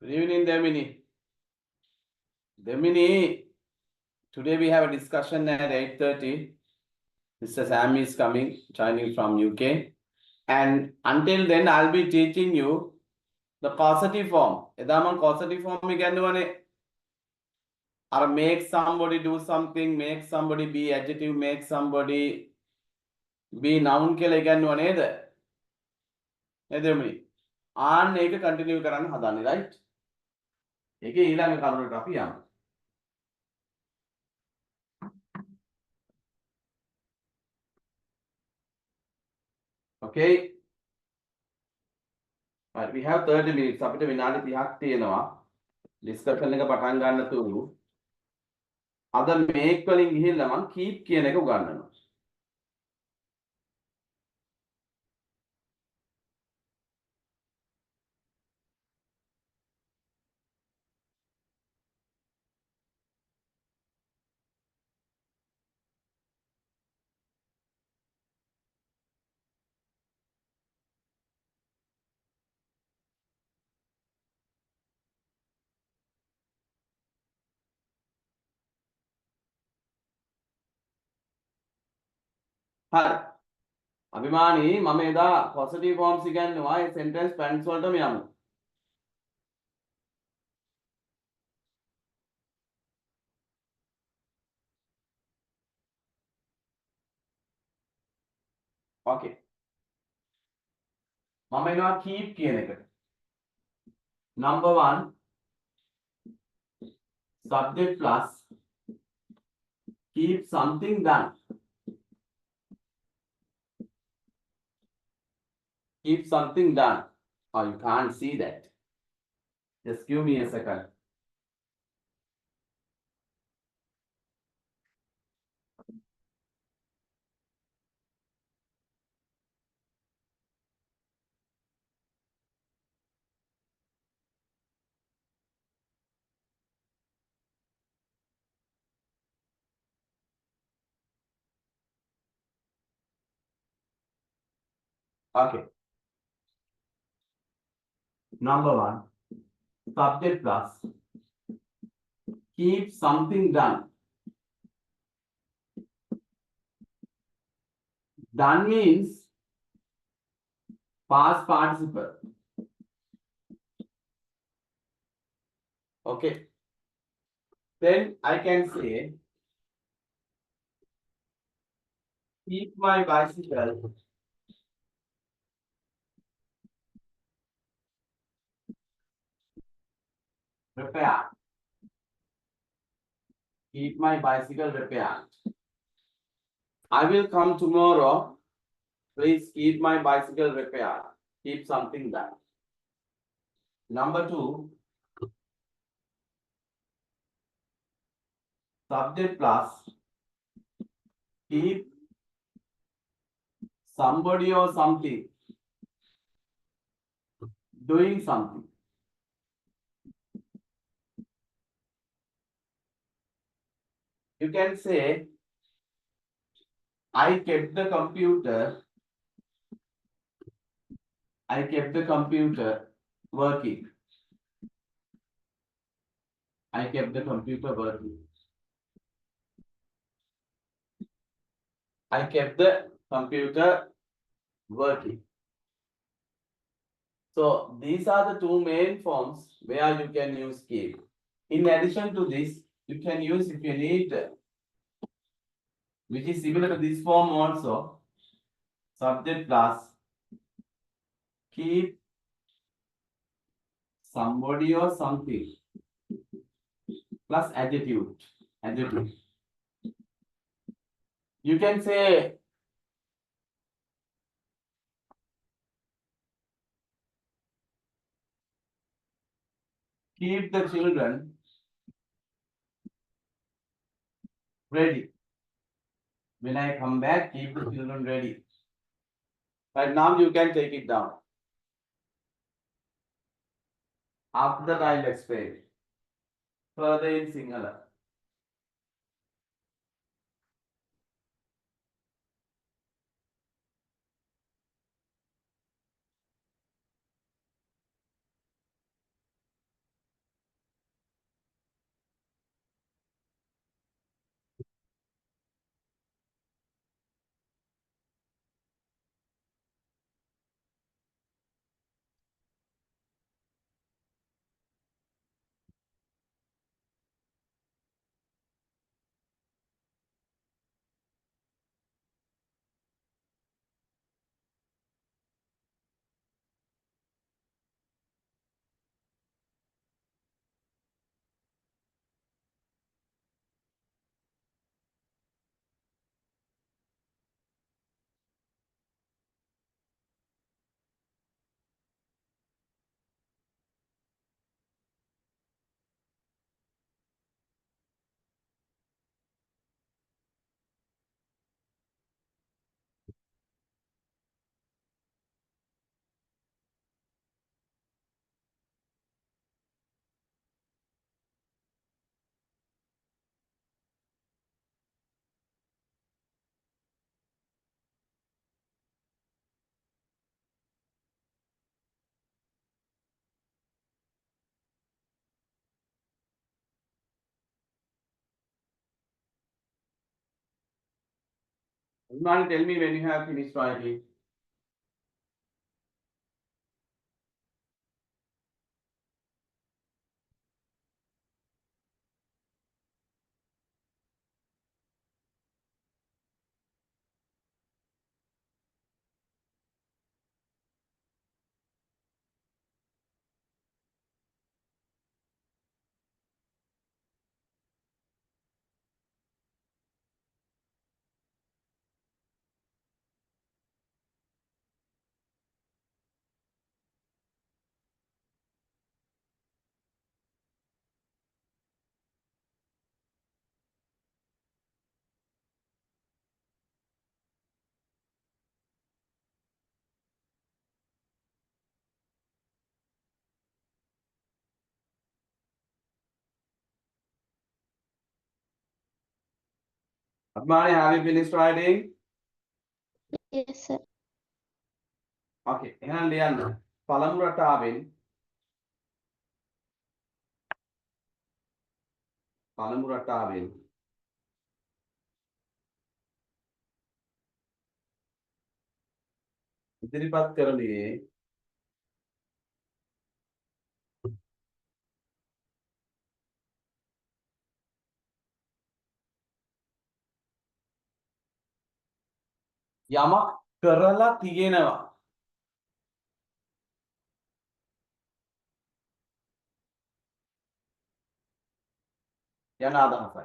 Good evening, Demini. Demini, today we have a discussion at 8:30. Mr. Sam is coming, joining from UK. And until then, I'll be teaching you the causative form. Edaman causative form again. Or make somebody do something, make somebody be adjective, make somebody be noun ke again one either. Demini. And make a continue karan hadani, right? Eke ilang karan rapi yam. Okay. Right, we have 30 minutes. අපිට විනාඩි 30ක් තියෙනවා. Discussion එක පටන් ගන්න තුරු අද make වලින් ගිහිල්ලා මම කීප් කියන එක උගන්වනවා. හරි. අභිමානී මම එදා පොසිටිව් ෆෝම්ස් ඉගෙනුවා. ඒ සෙන්ටෙන්ස් පැටර්න්ස් වලටම යමු. Okay. මම එනවා කීප් කියන එකට. Number 1 subject plus keep something done. Keep something done. Oh, you can't see that. Just give me a second. Okay. Number 1 subject plus keep something done. Done means past participle. Okay. Then I can say keep my bicycle repaired. Keep my bicycle repaired. I will come tomorrow. Please keep my bicycle repaired. Keep something done. Number 2, subject plus keep somebody or something doing something. You can say, I kept the computer working. I kept the computer working. I kept the computer working. So these are the two main forms where you can use keep. In addition to this, you can use if you need, which is similar to this form also, subject plus keep somebody or something plus adjective. You can say keep the children ready. When I come back, keep the children ready. Right now you can take it down. After that I'll explain further in Sinhala. Usman, tell me when you have finished writing. Usman, have you finished writing? Yes, sir. Okay. එහෙනම් ලියන්න. පළමු රටාවෙන් ඉදිරිපත් කරන්නේ යමක් කරලා තියෙනවා. යන අදහසයි.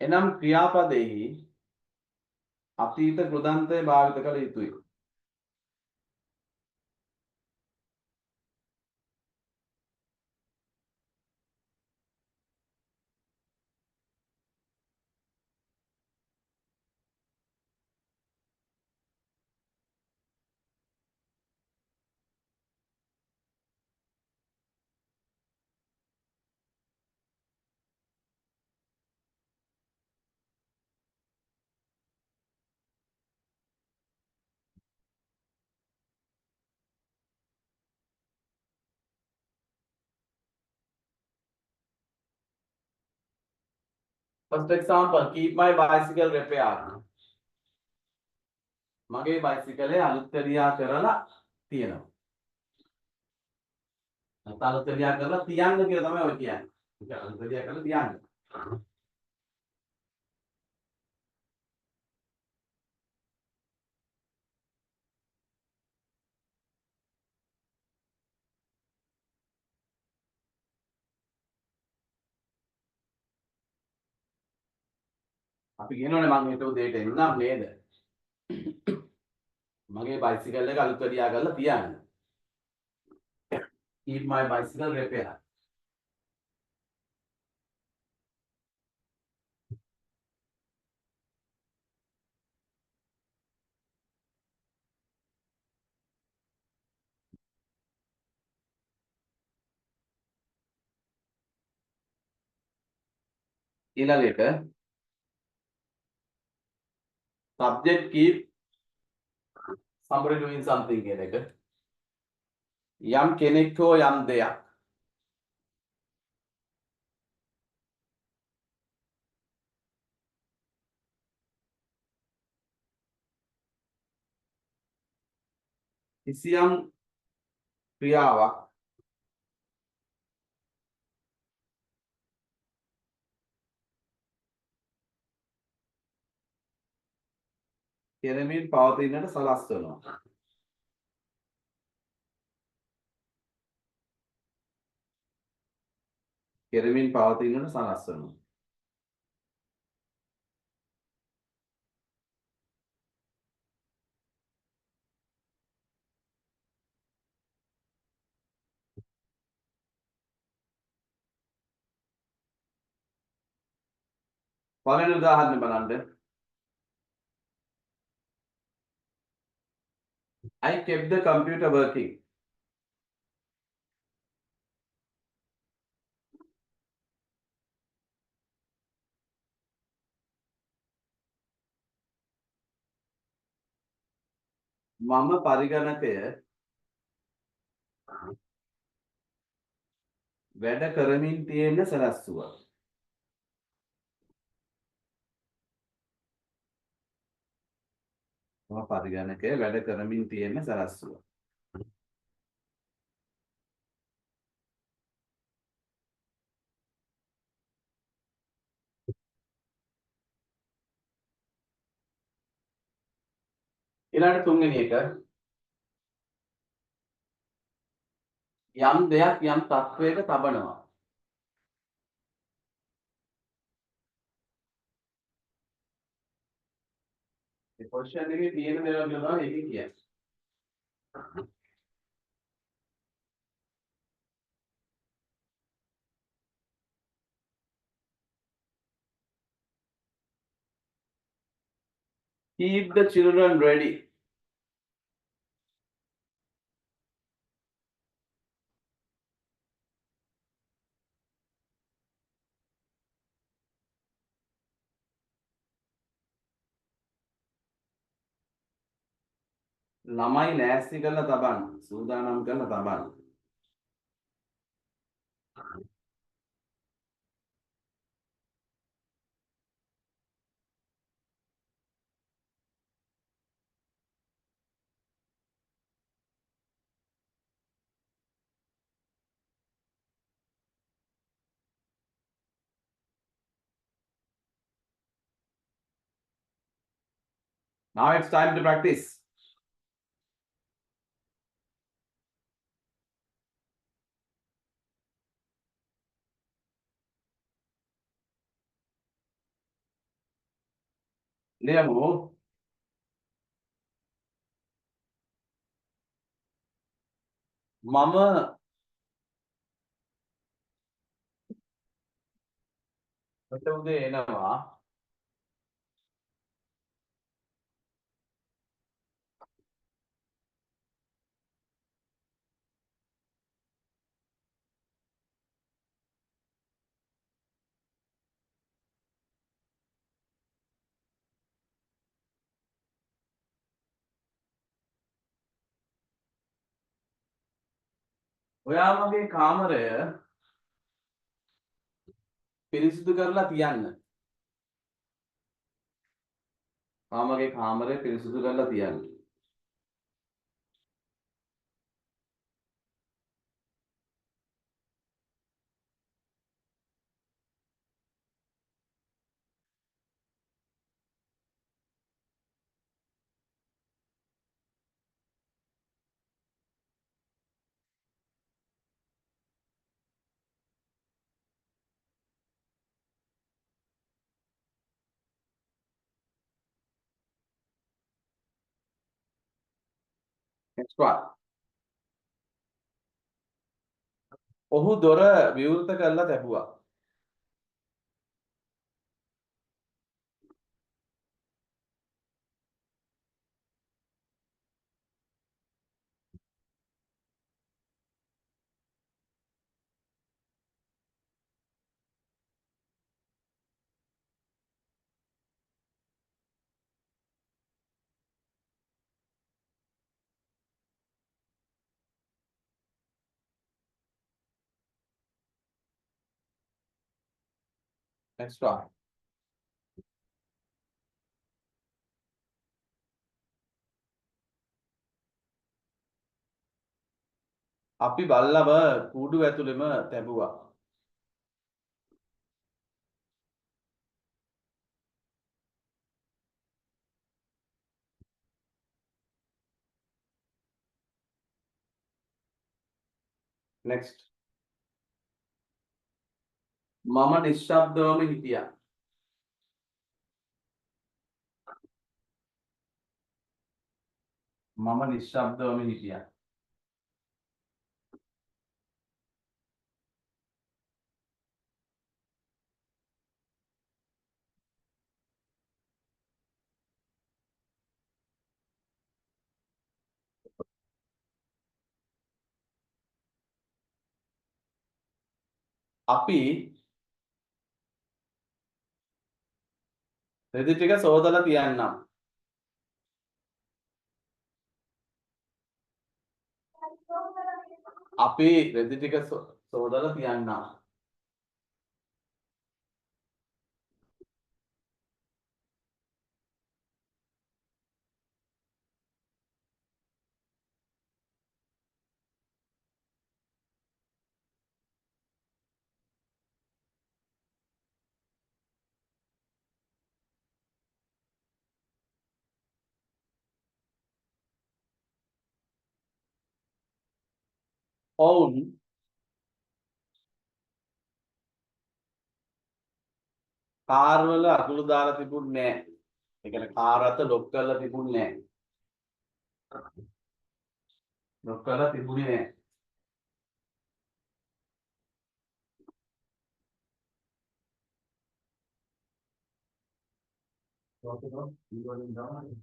එනම් ක්‍රියාපදෙහි අතීත කෘදන්තය භාවිත කළ යුතුයි. First example, keep my bicycle repaired. මගේ බයිසිකලේ අලුත්කරියා කරලා තියෙනවා. නැත්නම් අලුත්කරියා කරලා තියන්න කියලා තමයි ඔය කියන්නේ. ඒක අලුත්කරියා කරලා තියන්න. අපි කියනෝනේ මම හිතුව දෙයට එන්නම් නේද? මගේ බයිසිකල් එක අලුත්කරියා කරලා තියන්න. Keep my bicycle repaired. ඊළඟ එක subject keep somebody doing something කියන එක. යම් කෙනෙක් හෝ යම් දෙයක් කිසියම් ක්‍රියාවක් කෙරෙමින් පවතිනට සලස්වනවා. කෙරෙමින් පවතිනට සලස්වනවා. පළවෙනි උදාහරණය බලන්න. I kept the computer working. මම පරිගණකය වැඩ කරමින් තියෙන සැලැස්සුව. මම පරිගණකය වැඩ කරමින් තියෙන සැලැස්සුව. ඊළඟ තුන්වෙනි එක යම් දෙයක් යම් තත්වයක තබනවා. ඒ පොසිෂන් එකේ තියෙන දේවල් ගන්නවා ඒකේ කියන්නේ. Keep the children ready. ළමයි ලෑස්ති කරලා තබන්න. සූදානම් කරලා තබන්න. Now it's time to practice. ලියමු. මම කොට උදේ එනවා. ඔයාමගේ කාමරය පිරිසිදු කරලා තියන්න. ඔයාමගේ කාමරය පිරිසිදු කරලා තියන්න. Next one. ඔහු දොර විවෘත කරලා තැබුවා. Next one. අපි බල්ලව කූඩු ඇතුළෙම තැබුවා. Next. මම නිශ්ශබ්දවම හිටියා. මම නිශ්ශබ්දවම හිටියා. අපි රෙදි ටික සෝදලා තියන්නම්. අපි රෙදි ටික සෝදලා තියන්නම්. ඔවුන් කාර් වල අකුළු දාලා තිබුණේ නැහැ. ඒ කියන්නේ කාර් අත ලොක් කරලා තිබුණේ නැහැ. ලොක් කරලා තිබුණේ නැහැ.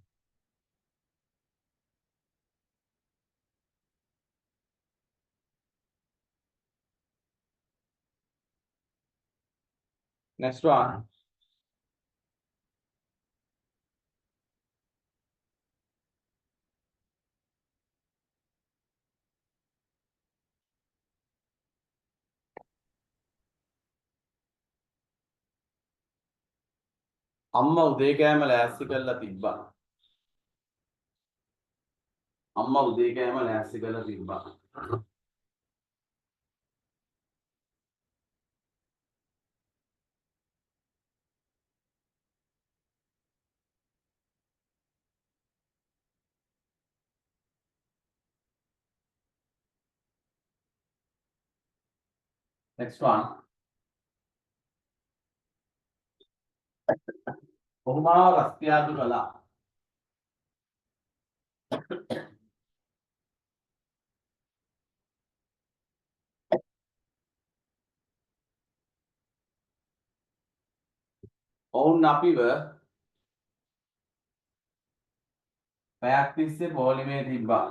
Next one. අම්මා උදේ කෑම ලෑස්ති කරලා තිබ්බා. අම්මා උදේ කෑම ලෑස්ති කරලා තිබ්බා. Next one. කොහොමාව රස්තියාදු කළා. ඔවුන් අපිව පැයක් තිස්සේ පොලිමේ තිබ්බා.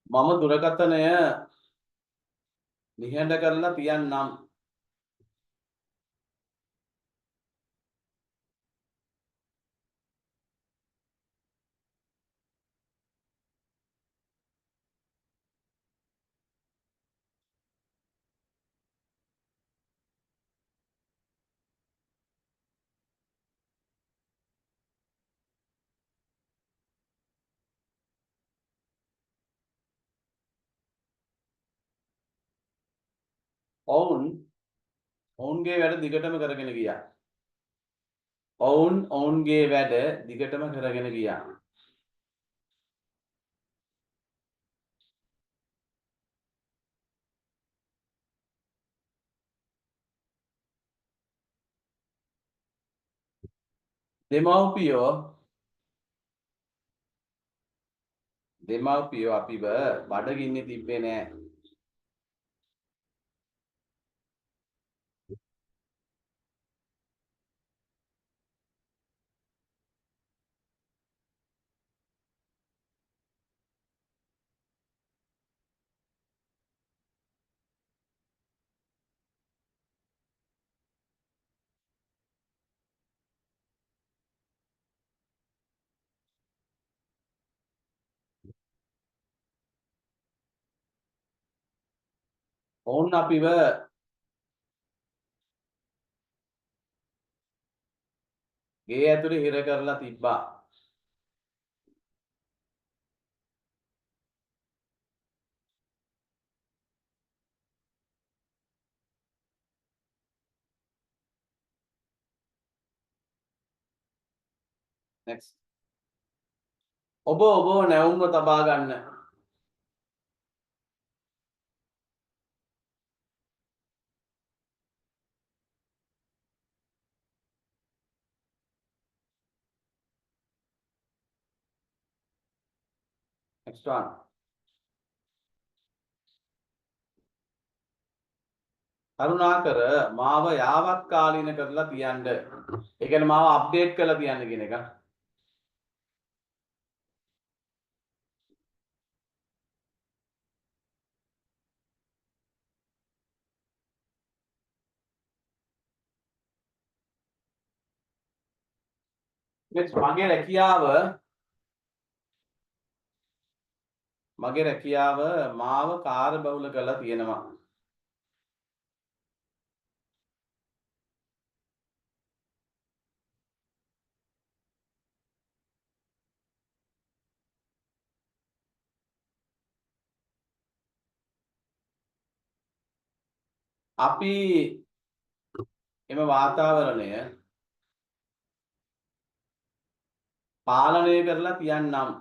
මම දුරකථනය නිහඬ කරලා තියන්නම්. ඔවුන්ගේ වැඩ දිගටම කරගෙන ගියා. ඔවුන්ගේ වැඩ දිගටම කරගෙන ගියා. දෙමව්පියෝ අපිව බඩගින්නේ තිබ්බේ නෑ. ඔවුන් අපිව ගේ ඇතුලේ හිර කරලා තිබ්බා. Next. ඔබ නැවුම්ව තබා ගන්න. Next one. කරුණාකර මාව යාවත් කාලීන කරලා තියන්න. ඒ කියන්නේ මාව අප්ඩේට් කරලා තියන්න කියන එක. next මගේ රැකියාව මාව කාර්ය බහුල කරලා තියෙනවා. අපි එම වාතාවරණය පාලනය කරලා තියන්නම්.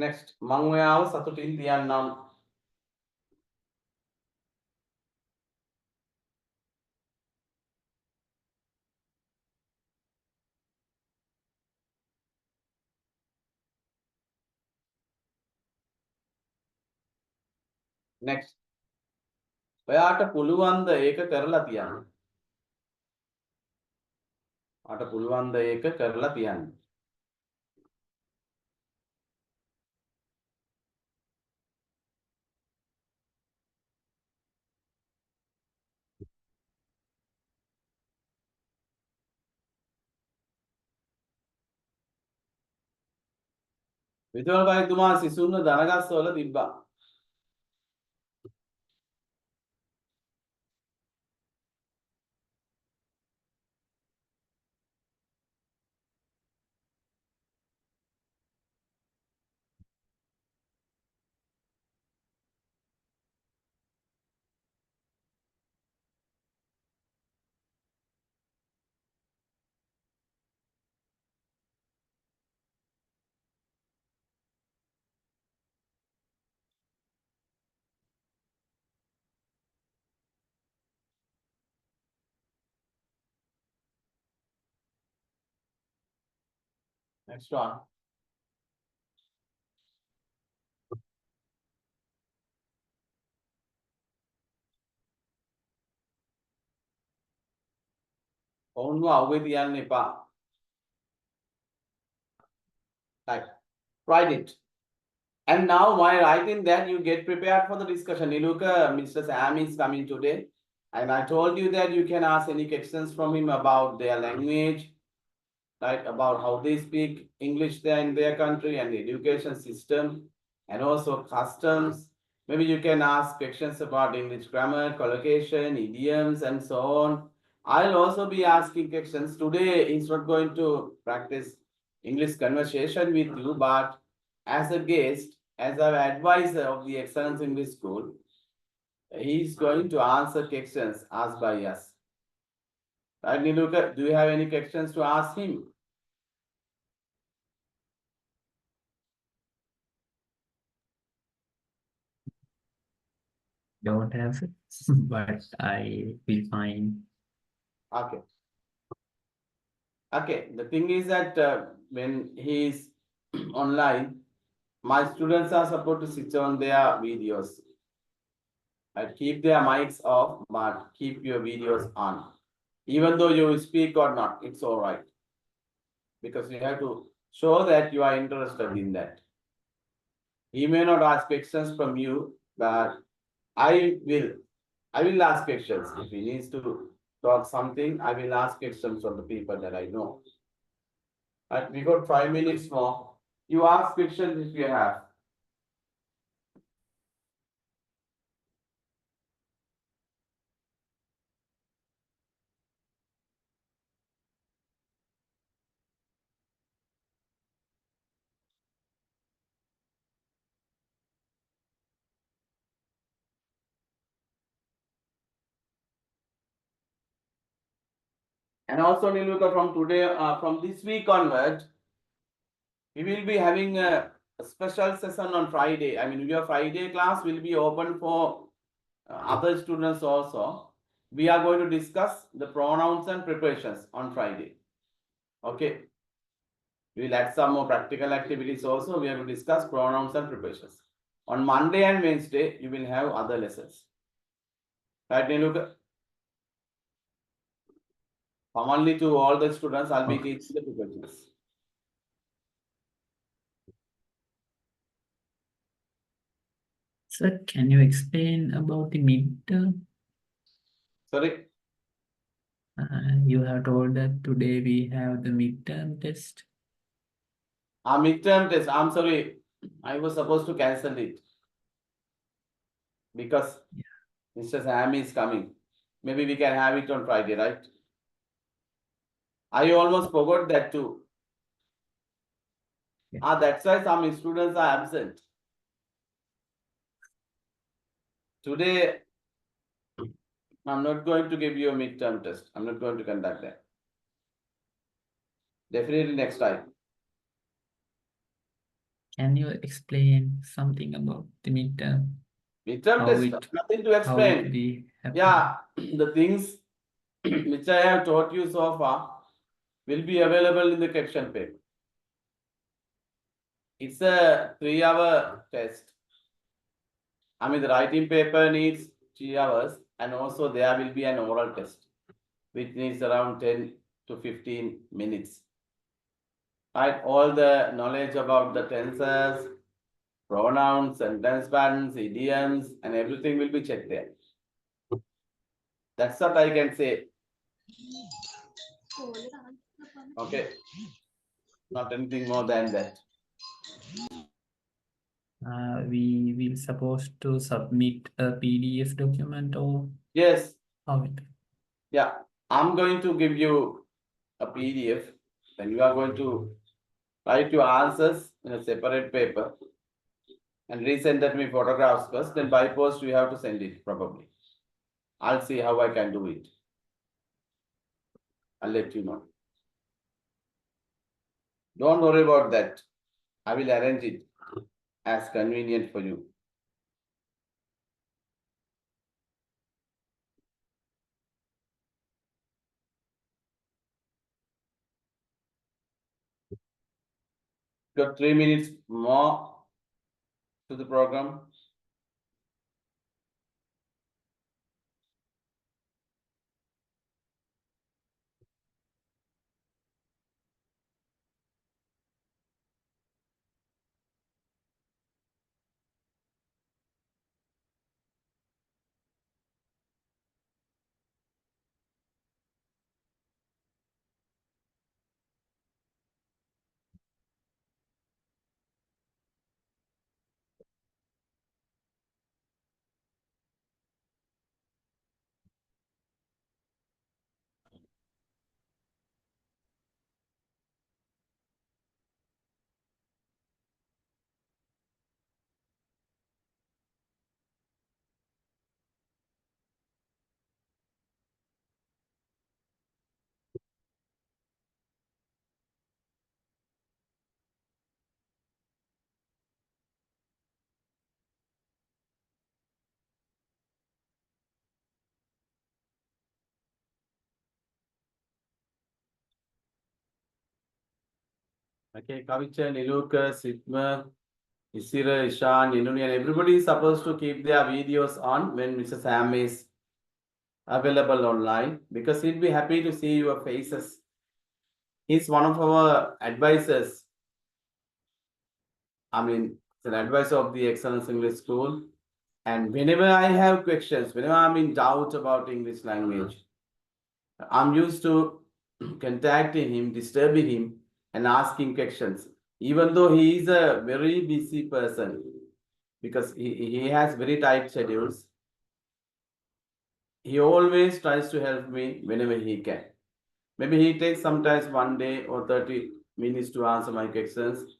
next මං ඔයාව සතුටින් තියන්නම්. next ඔයාට පුළුවන්ද ඒක කරලා තියන්න. ඔයාට පුළුවන්ද ඒක කරලා තියන්න. විදුහල්පතිතුමා සිසුන්ව දනගස්වල තිබ්බා. next one. ඔවුන්ව අවුවේ තියන්න එපා. right. Write it. And now while writing that, you get prepared for the discussion. Niluka, Mr. Sam is coming today. And I told you that you can ask any questions from him about their language, right? About how they speak English there in their country and the education system and also customs. Maybe you can ask questions about English grammar, collocation, idioms, and so on. I'll also be asking questions. Today, he's not going to practice English conversation with you, but as a guest, as an advisor of the Excellence English School, he's going to answer questions asked by us. Right, Niluka, do you have any questions to ask him? Don't have it, but I will find. Okay. Okay, the thing is that when he is online, my students are supposed to switch on their videos. I keep their mics off, but keep your videos on. Even though you speak or not, it's all right. Because you have to show that you are interested in that. He may not ask questions from you, but I will ask questions. If he needs to talk something, I will ask questions from the people that I know. Right, we got 5 minutes more. You ask questions if you have. And also, Niluka, from today, from this week onward, We will be having a special session on Friday. I mean, your Friday class will be open for other students also. We are going to discuss the pronouns and preparations on Friday. Okay. We will add some more practical activities also. We are going to discuss pronouns and preparations. On Monday and Wednesday, you will have other lessons. Right, Niluka? Commonly to all the students, I'll be Okay. teaching the preparations. Sir, can you explain about the midterm? Sorry? You have told that today we have the midterm test. Midterm test. I'm sorry. I was supposed to cancel it. Because Mr. Sam is coming. Maybe we can have it on Friday, right? I almost forgot that too. Yeah. That's why some students are absent. Today, I'm not going to give you a midterm test. I'm not going to conduct that. Definitely next time. Can you explain something about the midterm? Midterm How test, it nothing to how it explain. be happen? Yeah, the things which I have taught you so far will be available in the question paper. It's a 3-hour test. I mean, the writing paper needs 3 hours, and also there will be an oral test, which needs around 10 to 15 minutes. Right, all the knowledge about the tenses, pronouns, sentence patterns, idioms, and everything will be checked there. That's what I can say. Okay. Not anything more than that. We will supposed to submit a PDF document or Yes. how it? Yeah. I'm going to give you a PDF. Then you are going to write your answers in a separate paper and resend that me photographs first. Then by post you have to send it probably. I'll see how I can do it. I'll let you know. Don't worry about that. I will arrange it as convenient for you. Got 3 minutes more to the program. Okay, Kavicha, Niluka, Sidma, Isira, Ishan, Inuni, and everybody is supposed to keep their videos on when Mr. Sam is available online because he'll be happy to see your faces. He's one of our advisors. I mean, it's an advisor of the Excellence English School. And whenever I have questions, whenever I'm in doubt about English language, I'm used to contacting him, disturbing him, and asking questions. Even though he is a very busy person, because he has very tight schedules, he always tries to help me whenever he can. Maybe he takes sometimes 1 day or 30 minutes to answer my questions.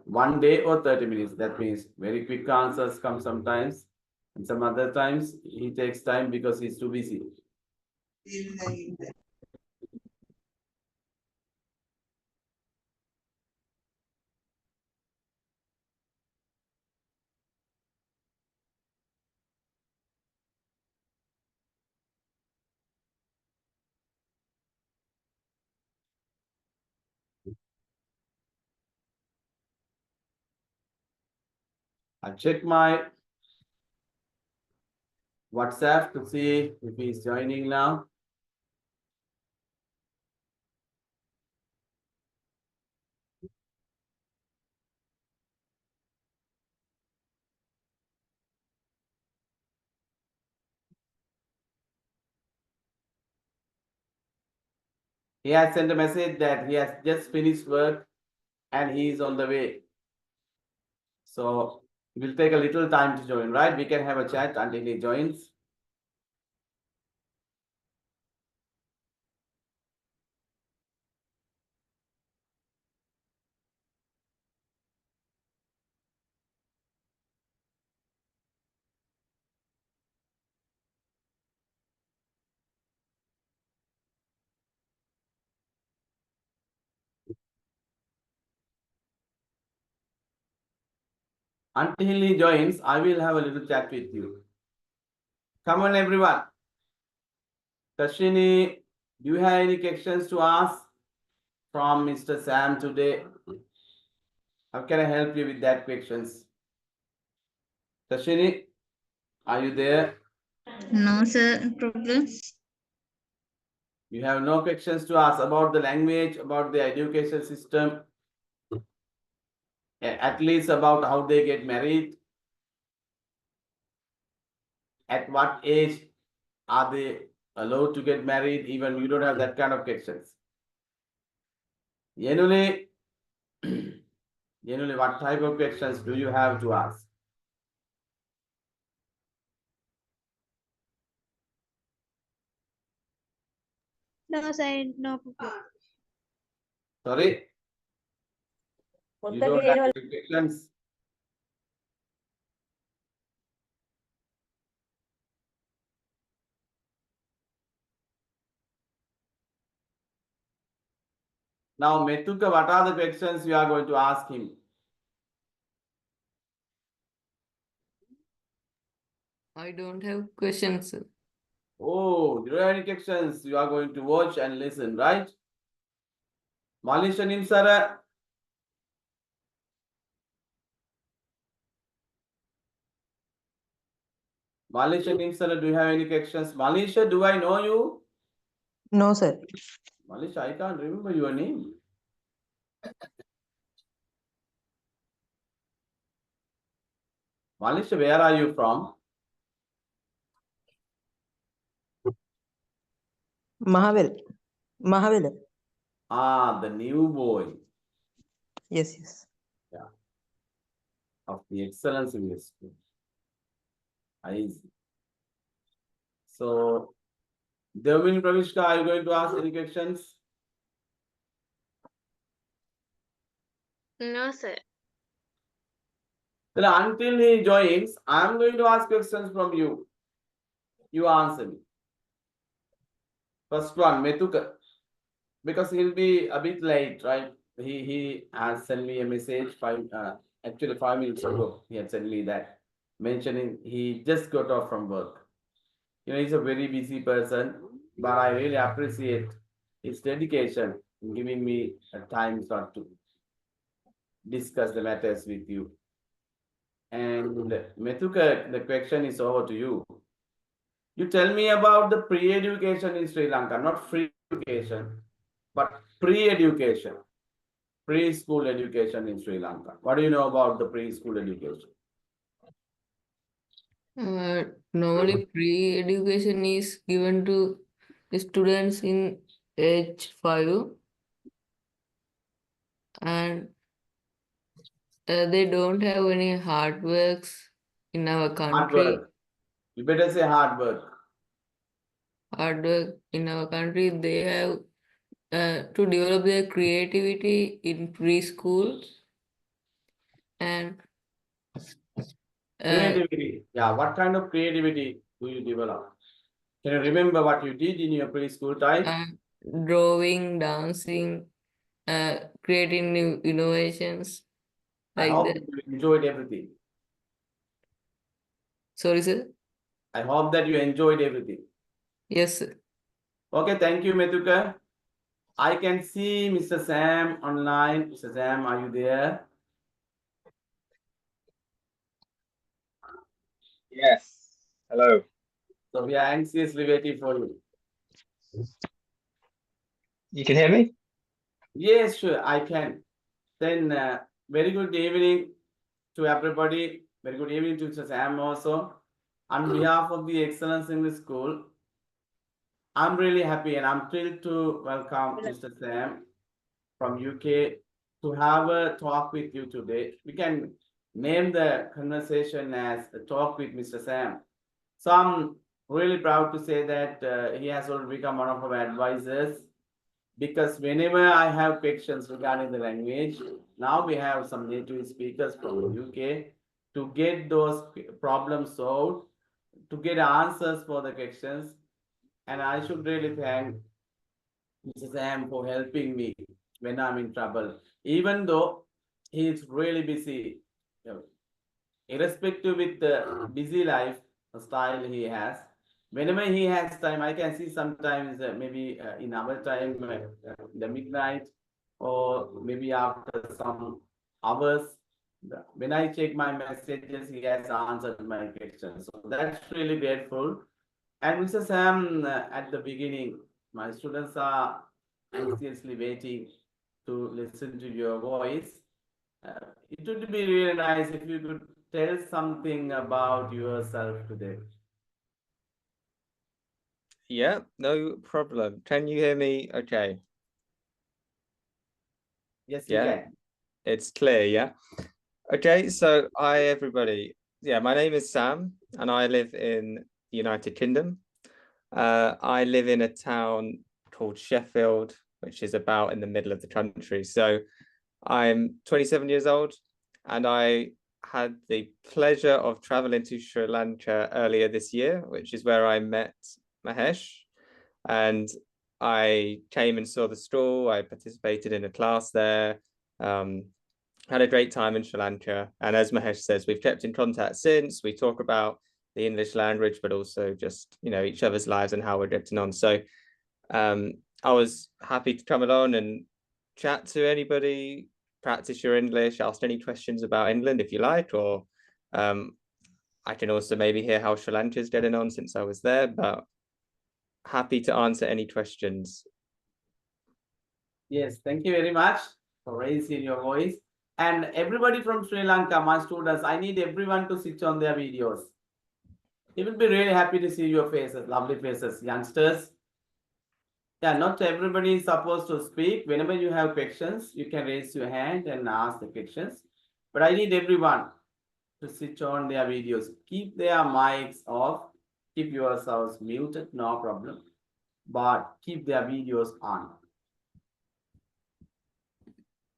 1 day or 30 minutes. That means very quick answers come sometimes. And some other times he takes time because he's too busy. I'll check my WhatsApp to see if he's joining now. He has sent a message that he has just finished work and he is on the way. So it will take a little time to join, right? We can have a chat until he joins. Until he joins, I will have a little chat with you. Come on, everyone. Tashini, do you have any questions to ask from Mr. Sam today? How can I help you with that questions? Tashini, are you there? No, sir. Problems? You have no questions to ask about the language, about the education system, at least about how they get married, at what age are they allowed to get married, even you don't have that kind of questions. Generally, what type of questions do you have to ask? No, sir. No problem. Sorry? You don't have any questions? Now, Metuka, what are the questions you are going to ask him? I don't have questions, sir. Oh, you don't have any questions. You are going to watch and listen, right? Malisha Nimsara. Malisha Nimsara, do you have any questions? Malisha, do I know you? No, sir. Malisha, I can't remember your name. Malisha, where are you from? Mahavel. Mahavel. Ah, the new boy. Yes, yes. Yeah. Of the Excellence University. I see. So, Devin Pravishka, are you going to ask any questions? No, sir. Well, until he joins, I am going to ask questions from you. You answer me. First one, Metuka. Because he'll be a bit late, right? He has sent me a message actually 5 minutes ago. He had sent me that mentioning he just got off from work. He's a very busy person, but I really appreciate his dedication in giving me a time slot to discuss the matters with you. And Metuka, the question is over to you. You tell me about the pre-education in Sri Lanka, not free education, but pre-education, preschool education in Sri Lanka. What do you know about the preschool education? Normally, pre-education is given to the students in age 5, and they don't have any hard works in our Hard country. work. You better say hard work. Hard work in our country, they have to develop their creativity in preschool, and Creativity. Yeah, what kind of creativity do you develop? Can you remember what you did in your preschool time? drawing, dancing, creating new innovations I like hope that. you enjoyed everything. Sorry, sir. I hope that you enjoyed everything. Yes, sir. Okay, thank you, Metuka. I can see Mr. Sam online. Mr. Sam, are you there? Yes. Hello. So we are anxiously waiting for you. You can hear me? Yes, sure, I can. Then very good evening to everybody. Very good evening to Mr. Sam also. On behalf of the Excellence English School, I'm really happy and I'm thrilled to welcome Mr. Sam from UK to have a talk with you today. We can name the conversation as a talk with Mr. Sam. So I'm really proud to say that he has already become one of our advisors, because whenever I have questions regarding the language, now we have some native speakers from the UK to get those problems solved, to get answers for the questions. And I should really thank Mrs. Sam for helping me when I'm in trouble, even though he is really busy. You know, irrespective with the busy life style he has, whenever he has time, I can see sometimes maybe in our time, the midnight, or maybe after some hours, when I check my messages, he has answered my questions. So that's really grateful. And Mr. Sam, at the beginning, my students are anxiously waiting to listen to your voice. It would be really nice if you could tell something about yourself today. Yeah, no problem. Can you hear me? Okay. Yes, we Yeah, can. it's clear. Yeah. Okay. So, hi, everybody. Yeah, my name is Sam and I live in the United Kingdom. I live in a town called Sheffield, which is about in the middle of the country. So, I'm 27 years old and I had the pleasure of traveling to Sri Lanka earlier this year, which is where I met Mahesh. And I came and saw the school. I participated in a class there. Had a great time in Sri Lanka. And as Mahesh says, we've kept in contact since. We talk about the English language, but also just, each other's lives and how we're getting on. So I was happy to come along and chat to anybody, practice your English, ask any questions about England if you like, or I can also maybe hear how Sri Lanka is getting on since I was there, but happy to answer any questions. Yes, thank you very much for raising your voice. And everybody from Sri Lanka, my students, I need everyone to switch on their videos. He will be really happy to see your faces, lovely faces, youngsters. Yeah, not everybody is supposed to speak. Whenever you have questions, you can raise your hand and ask the questions. But I need everyone to switch on their videos. Keep their mics off. Keep yourselves muted, no problem. But keep their videos on.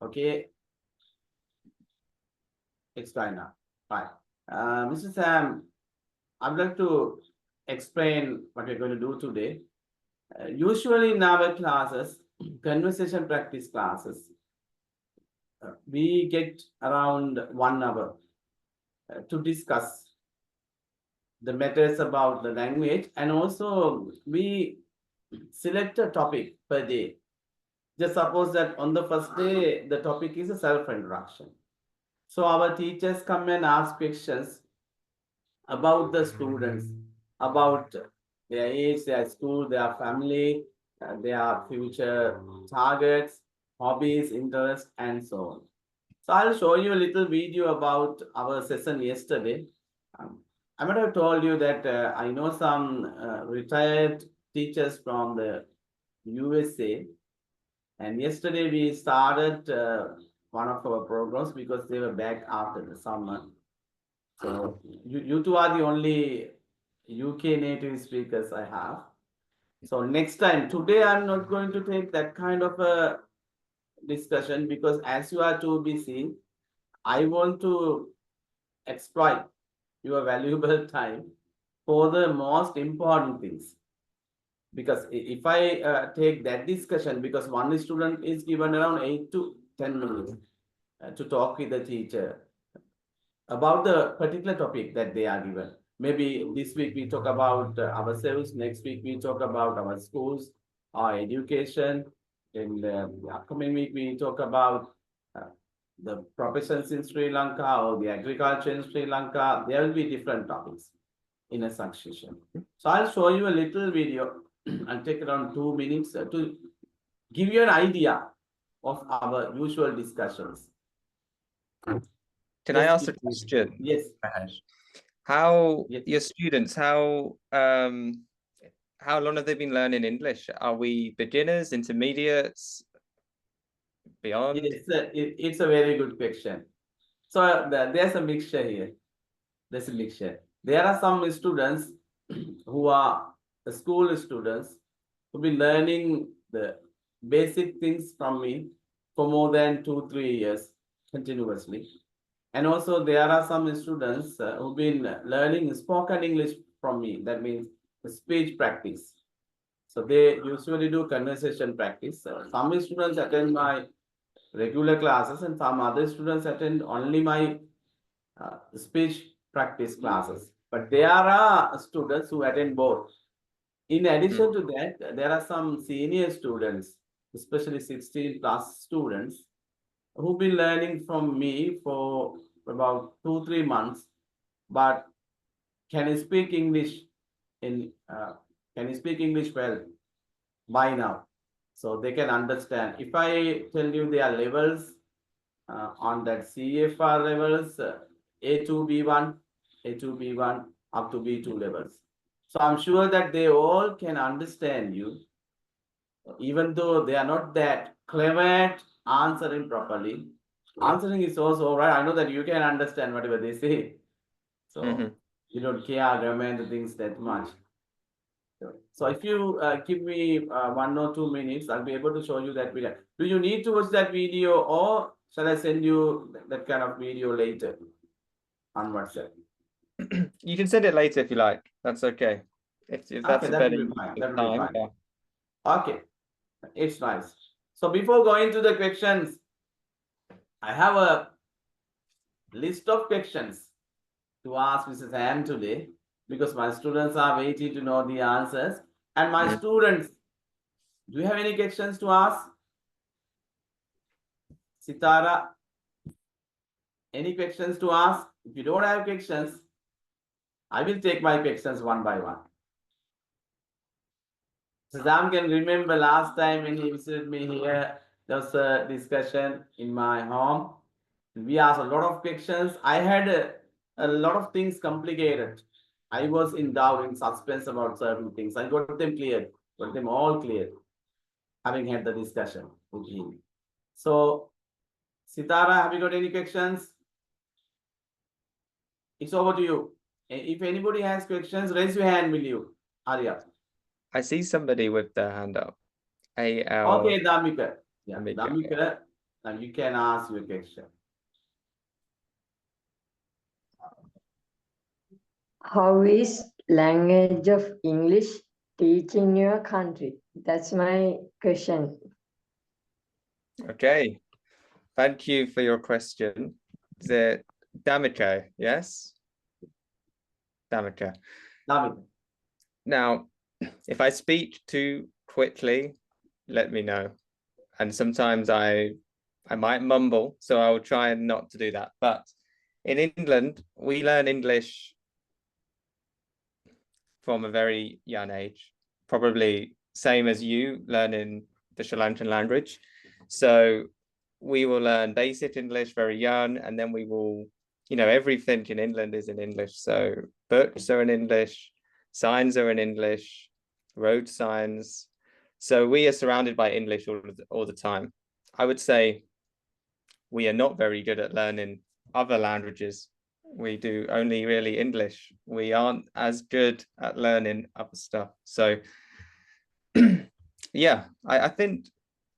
Okay. It's fine now. Fine. Mr. Sam, I'd like to explain what we're going to do today. Usually in our classes, conversation practice classes, we get around 1 hour to discuss the matters about the language, and also we select a topic per day. Just suppose that on the first day, the topic is a self-introduction. So our teachers come and ask questions about the students, about their age, their school, their family, their future targets, hobbies, interests, and so on. So I'll show you a little video about our session yesterday. I might have told you that I know some retired teachers from the USA, and yesterday we started one of our programs because they were back after the summer. So you two are the only UK native speakers I have. So next time, today I'm not going to take that kind of a discussion, because as you are too busy, I want to exploit your valuable time for the most important things. Because if I take that discussion, because one student is given around 8 to 10 minutes to talk with the teacher about the particular topic that they are given. Maybe this week we talk about ourselves, next week we talk about our schools, our education. In the upcoming week we talk about the professions in Sri Lanka or the agriculture in Sri Lanka. There will be different topics. in a succession. So I'll show you a little video. I'll take around 2 minutes to give you an idea of our usual discussions. Can I Just ask a give me- question? Yes. How Yes. your students, how long have they been learning English? Are we beginners, intermediates, beyond? It's a very good question. So there's a mixture here. There's a mixture. There are some students who are school students who've been learning the basic things from me for more than 2-3 years continuously. And also there are some students who've been learning spoken English from me. That means speech practice. So they usually do conversation practice. Some students attend my regular classes and some other students attend only my speech practice classes. But there are students who attend both. In addition to that, there are some senior students, especially 16 plus students, who've been learning from me for about 2-3 months, but can speak English can speak English well by now. So they can understand. If I tell you their levels on that CFR levels, A2, B1, A2, B1, up to B2 levels. So I'm sure that they all can understand you, even though they are not that clever at answering properly. Answering is also all right. I know that you can understand whatever they say. So you don't care grammar and the things that much. So if you give me 1 or 2 minutes, I'll be able to show you that video. Do you need to watch that video or shall I send you that kind of video later on WhatsApp? You can send it later if you like. That's okay. If that's Okay, a that better will be fine. use That of will be time, fine. yeah. Okay, it's nice. So before going to the questions, I have a list of questions to ask Mrs. Ann today because my students are waiting to know the answers. And my students, do you have any questions to ask? Sitara, any questions to ask? If you don't have questions, I will take my questions one by one. Sam can remember last time when he visited me here, there was a discussion in my home. We asked a lot of questions. I had a lot of things complicated. I was in doubt, in suspense about certain things. I got them cleared, got them all cleared, having had the discussion with him. So, Sitara, have you got any questions? It's over to you. If anybody has questions, raise your hand, will you? Hurry up. I see somebody with their hand up. AL. Okay, Damika. Yeah, Damika, Damika, now you can ask your question. How is language of English teach in your country? That's my question. Okay. Thank you for your question. Is it Damika? Yes? Damika. Damika. Now, if I speak too quickly, let me know. And sometimes I might mumble, so I will try not to do that. But in England, we learn English from a very young age, probably same as you learning the Sri Lankan language. So we will learn basic English very young, and then we will, everything in England is in English. So books are in English, signs are in English, road signs. So we are surrounded by English all the time. I would say we are not very good at learning other languages. We do only really English. We aren't as good at learning other stuff. So yeah, I think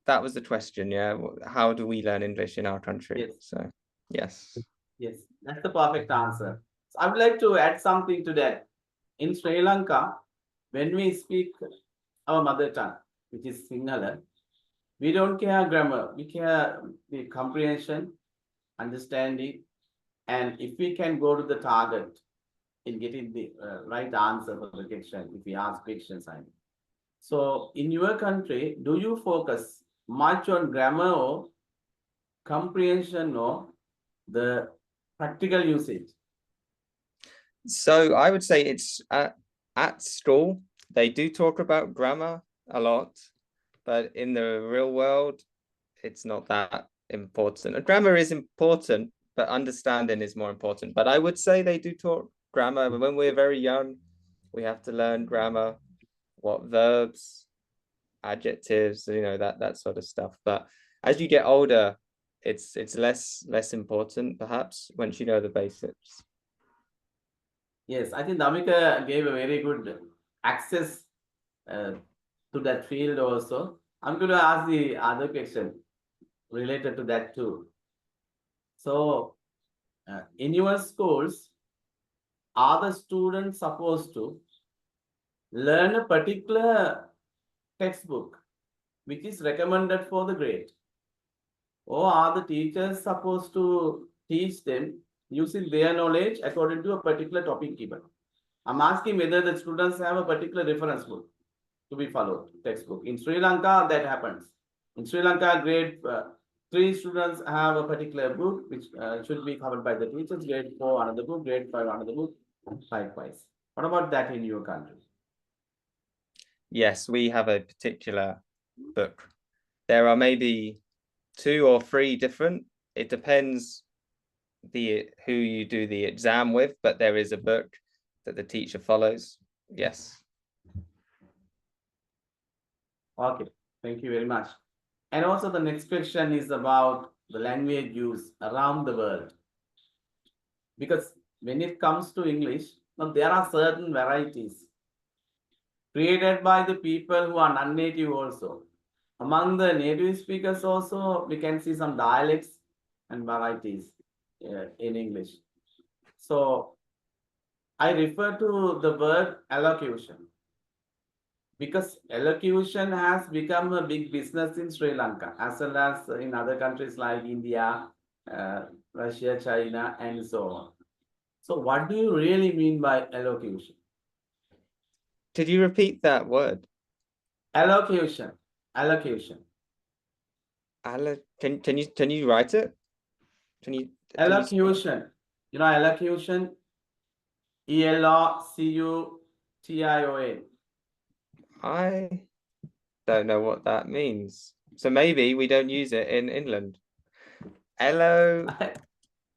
that was the question. Yeah. How do we learn English in our country? Yes. So yes. Yes, that's the perfect answer. So I would like to add something to that. In Sri Lanka, when we speak our mother tongue, which is Sinhala, we don't care grammar. We care the comprehension, understanding, and if we can go to the target in getting the right answer for the question, if we ask questions, I mean. So in your country, do you focus much on grammar or comprehension or the practical usage? So I would say it's at school, they do talk about grammar a lot, but in the real world, it's not that important. Grammar is important, but understanding is more important. But I would say they do talk grammar. But when we're very young, we have to learn grammar, what verbs, adjectives, that sort of stuff. But as you get older, it's less important, perhaps, once you know the basics. Yes, I think Damika gave a very good access to that field also. I'm going to ask the other question related to that too. So, in your schools, are the students supposed to learn a particular textbook which is recommended for the grade? Or are the teachers supposed to teach them using their knowledge according to a particular topic given? I'm asking whether the students have a particular reference book to be followed, textbook. In Sri Lanka, that happens. In Sri Lanka, grade 3 students have a particular book which should be covered by the teachers. Grade 4, another book. Grade 5, another book. Likewise. What about that in your country? Yes, we have a particular book. There are maybe 2 or 3 different. It depends who you do the exam with, but there is a book that the teacher follows. Yes. Okay, thank you very much. And also the next question is about the language use around the world. Because when it comes to English, now there are certain varieties created by the people who are non-native also. Among the native speakers also, we can see some dialects and varieties in English. So I refer to the word elocution because elocution has become a big business in Sri Lanka as well as in other countries like India, Russia, China, and so on. So what do you really mean by elocution? Could you repeat that word? Elocution. Elocution. Can you write it? Elocution. You know, elocution. ELOCUTION. I don't know what that means. So maybe we don't use it in England. Hello.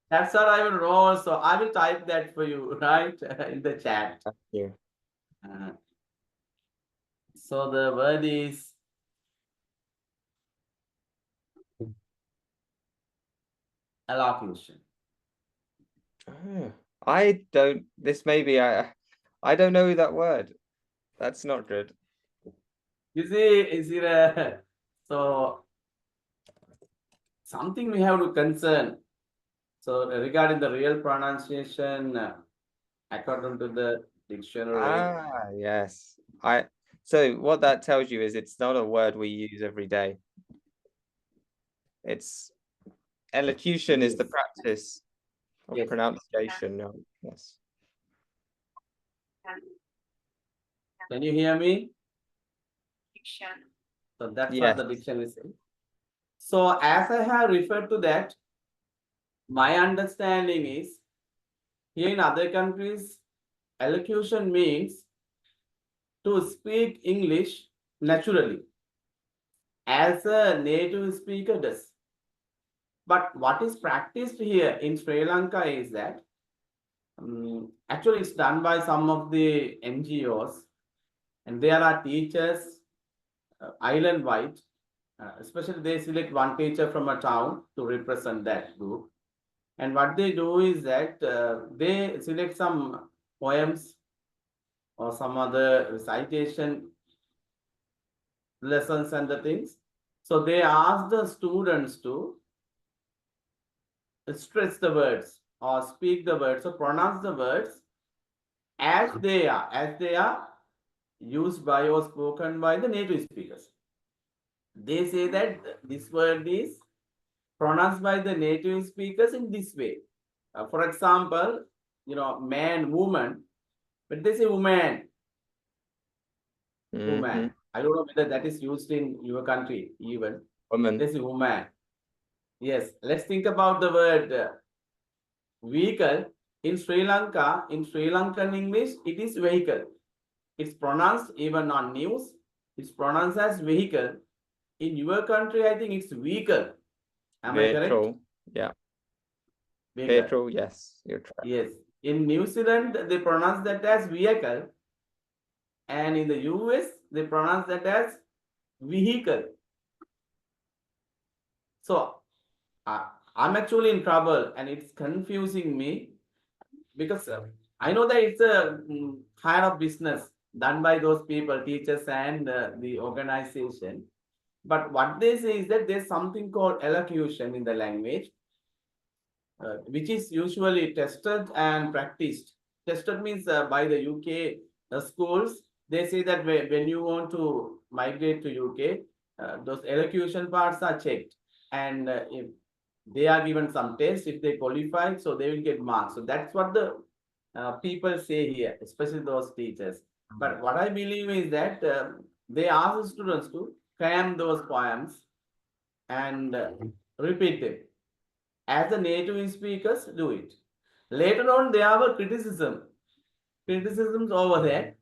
That's what I will know. So I will type that for you, right, in the chat. Thank you. So the word is elocution. Oh, I don't. This may be. I don't know that word. That's not good. You see, is it so something we have to concern. So regarding the real pronunciation, according to the dictionary. Yes. So what that tells you is it's not a word we use every day. It's elocution is the practice of Yes. pronunciation. Yes. Can you hear me? So that's what Yes. the dictionary says. So as I have referred to that, my understanding is here in other countries, elocution means to speak English naturally as a native speaker does. But what is practiced here in Sri Lanka is that actually it's done by some of the NGOs, and there are teachers island-wide. Especially they select one teacher from a town to represent that group. And what they do is that they select some poems or some other recitation lessons and the things. So they ask the students to stress the words or speak the words or pronounce the words as they are used by or spoken by the native speakers. They say that this word is pronounced by the native speakers in this way. For example, man, woman, but they say woman. Woman. I don't know whether that is used in your country even. Woman. They say woman. Yes. Let's think about the word vehicle. in Sri Lanka, in Sri Lankan English, it is vehicle. It's pronounced even on news. It's pronounced as vehicle. In your country, I think it's vehicle. Am I correct? Vehicle. Yeah. Vehicle. Vehicle. Yes, you're correct. Yes. In New Zealand, they pronounce that as vehicle. And in the US, they pronounce that as vehicle. So I'm actually in trouble and it's confusing me because I know that it's a kind of business done by those people, teachers and the organization. But what they say is that there's something called elocution in the language, which is usually tested and practiced. Tested means by the UK schools, they say that when you want to migrate to UK, those elocution parts are checked. And if they are given some tests, if they qualify, so they will get marks. So that's what the people say here, especially those teachers. But what I believe is that they ask the students to cram those poems and repeat them. As the native speakers do it. Later on, there were criticisms over that.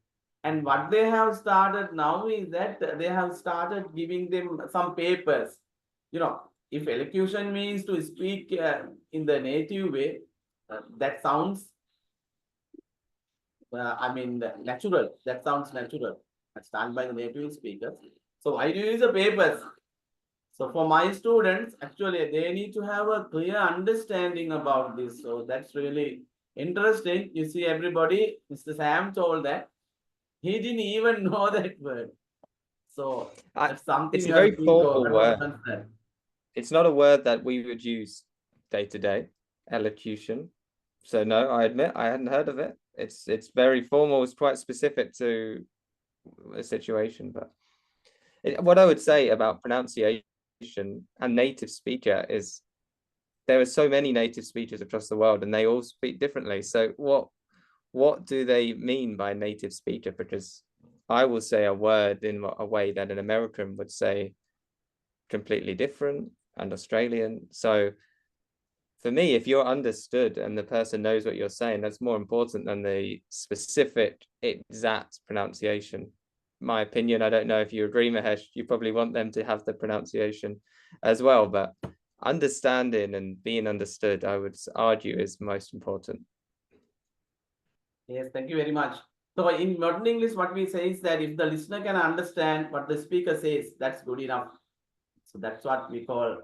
And what they have started now is that they have started giving them some papers. You know, if elocution means to speak in the native way, that sounds, natural. That sounds natural. That's done by the native speakers. So why do you use the papers? So for my students, actually, they need to have a clear understanding about this. So that's really interesting. You see, everybody, Mr. Sam told that he didn't even know that word. So that's something It's a you have very to think formal of. word. It's not a word that we would use day to day, elocution. So no, I admit I hadn't heard of it. It's very formal. It's quite specific to a situation. But what I would say about pronunciation and native speaker is there are so many native speakers across the world, and they all speak differently. So what do they mean by native speaker? Because I will say a word in a way that an American would say completely different, and Australian. So for me, if you're understood and the person knows what you're saying, that's more important than the specific exact pronunciation. My opinion, I don't know if you agree, Mahesh, you probably want them to have the pronunciation as well, but understanding and being understood, I would argue, is most important. Yes, thank you very much. So in modern English, what we say is that if the listener can understand what the speaker says, that's good enough. So that's what we call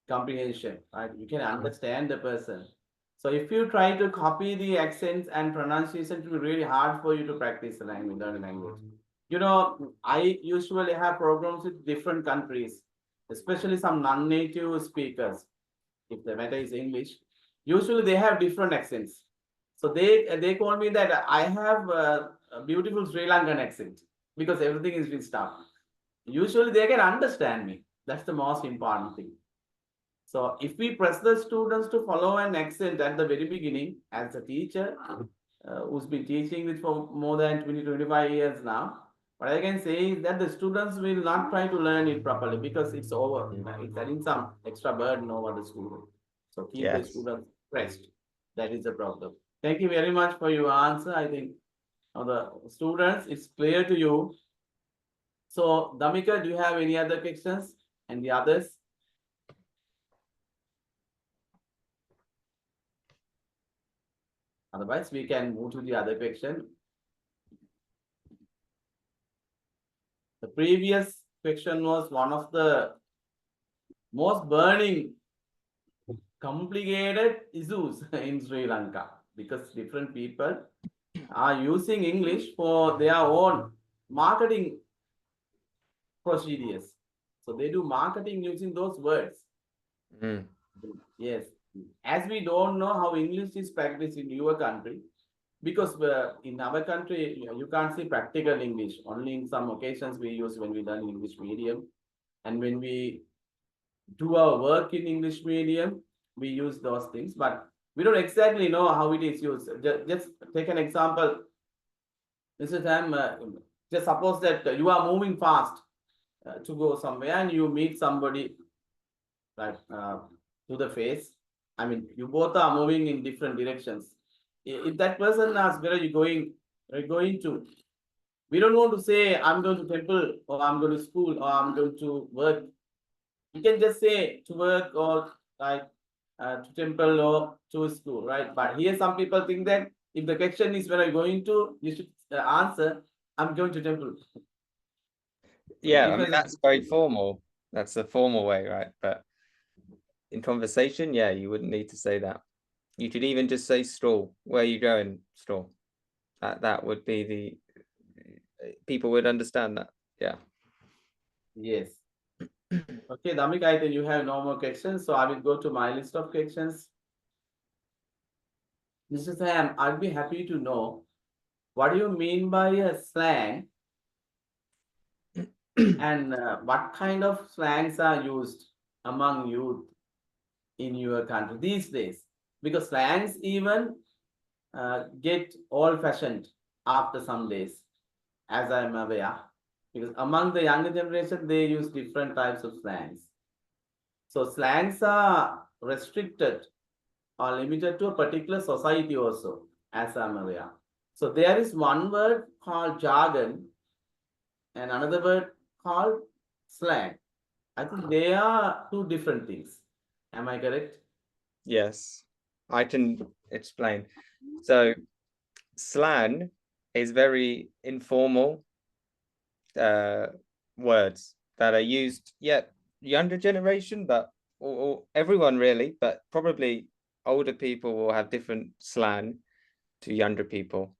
comprehension, right? You can understand the person. So if you try to copy the accents and pronunciation, it will be really hard for you to practice the language, learn the language. You know, I usually have programs with different countries, especially some non-native speakers. If the matter is English, usually they have different accents. So they call me that I have a beautiful Sri Lankan accent because everything is with stuff. Usually they can understand me. That's the most important thing. So if we press the students to follow an accent at the very beginning, as a teacher who's been teaching it for more than 25 years now, what I can say is that the students will not try to learn it properly because it's over. It's adding some extra burden over the student. So keep the students pressed. That is the problem. Thank you very much for your answer. I think the students, it's clear to you. So Damika, do you have any other questions? And the others? Otherwise, we can move to the other question. The previous question was one of the most burning, complicated issues in Sri Lanka because different people are using English for their own marketing procedures. So they do marketing using those words. Yes. As we don't know how English is practiced in your country, because in our country, you can't see practical English. Only in some occasions we use when we learn English medium. And when we do our work in English medium, we use those things. But we don't exactly know how it is used. Just take an example. Mr. Tam, just suppose that you are moving fast to go somewhere and you meet somebody like to the face I mean, you both are moving in different directions. If that person asks, where are you going? Where are you going to? We don't want to say, I'm going to temple, or I'm going to school, or I'm going to work. You can just say to work, or like to temple, or to school, right? But here some people think that if the question is where are you going to, you should answer, I'm going to temple. Yeah, I mean, Difference is- that's very formal. That's the formal way, right? But in conversation, yeah, you wouldn't need to say that. You could even just say stall. Where are you going? Stall. That would be the people would understand that. Yeah. Yes. Okay, Damik, I think you have no more questions, so I will go to my list of questions. Mr. Sam, I'd be happy to know what do you mean by a slang and what kind of slangs are used among youth in your country these days? Because slangs even get old-fashioned after some days, as I'm aware. Because among the younger generation, they use different types of slangs. So slangs are restricted or limited to a particular society also, as I'm aware. So there is one word called jargon and another word called slang. I think they are two different things. Am I correct? Yes, I can explain. So slang is very informal words that are used, younger generation, but or everyone really, but probably older people will have different slang to younger people.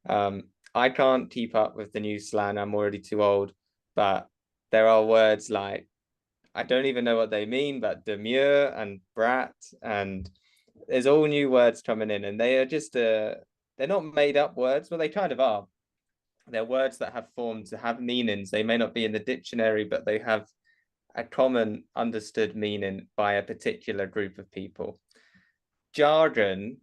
I can't keep up with the new slang. I'm already too old, but there are words like I don't even know what they mean, but demure and brat, and there's all new words coming in, and they are just they're not made up words. Well, they kind of are. They're words that have formed to have meanings. They may not be in the dictionary, but they have a common understood meaning by a particular group of people. Jargon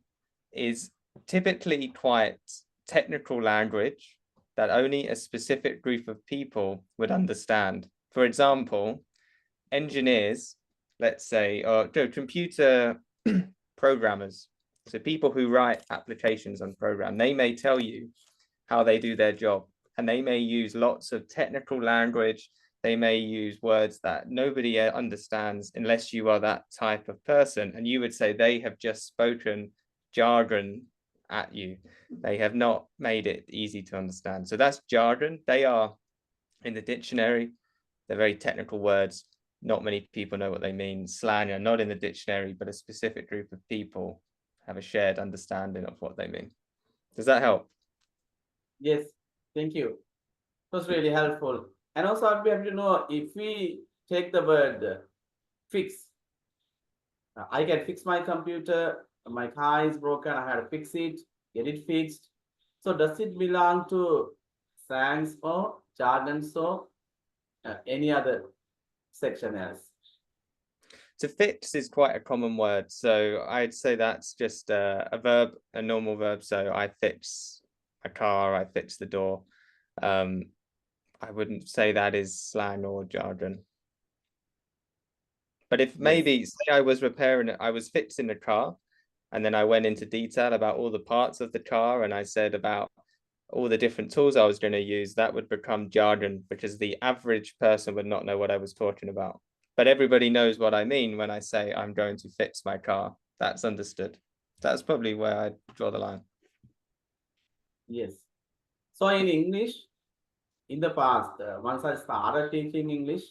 is typically quite technical language that only a specific group of people would understand. For example, engineers, let's say, or computer programmers, so people who write applications on program, they may tell you how they do their job, and they may use lots of technical language. They may use words that nobody understands unless you are that type of person, and you would say they have just spoken jargon at you. They have not made it easy to understand. So that's jargon. They are in the dictionary. They're very technical words. Not many people know what they mean. Slang are not in the dictionary, but a specific group of people have a shared understanding of what they mean. Does that help? Yes, thank you. It was really helpful. And also, I'd be happy to know if we take the word fix. I can fix my computer, my car is broken, I had to fix it, get it fixed. So does it belong to slangs or jargons or any other section else? To fix is quite a common word. So I'd say that's just a verb, a normal verb. So I fix a car, I fix the door. I wouldn't say that is slang or jargon. But if maybe say I was repairing it, I was fixing the car, and then I went into detail about all the parts of the car, and I said about all the different tools I was going to use, that would become jargon because the average person would not know what I was talking about. But everybody knows what I mean when I say I'm going to fix my car. That's understood. That's probably where I draw the line. Yes. So in English, in the past, once I started teaching English,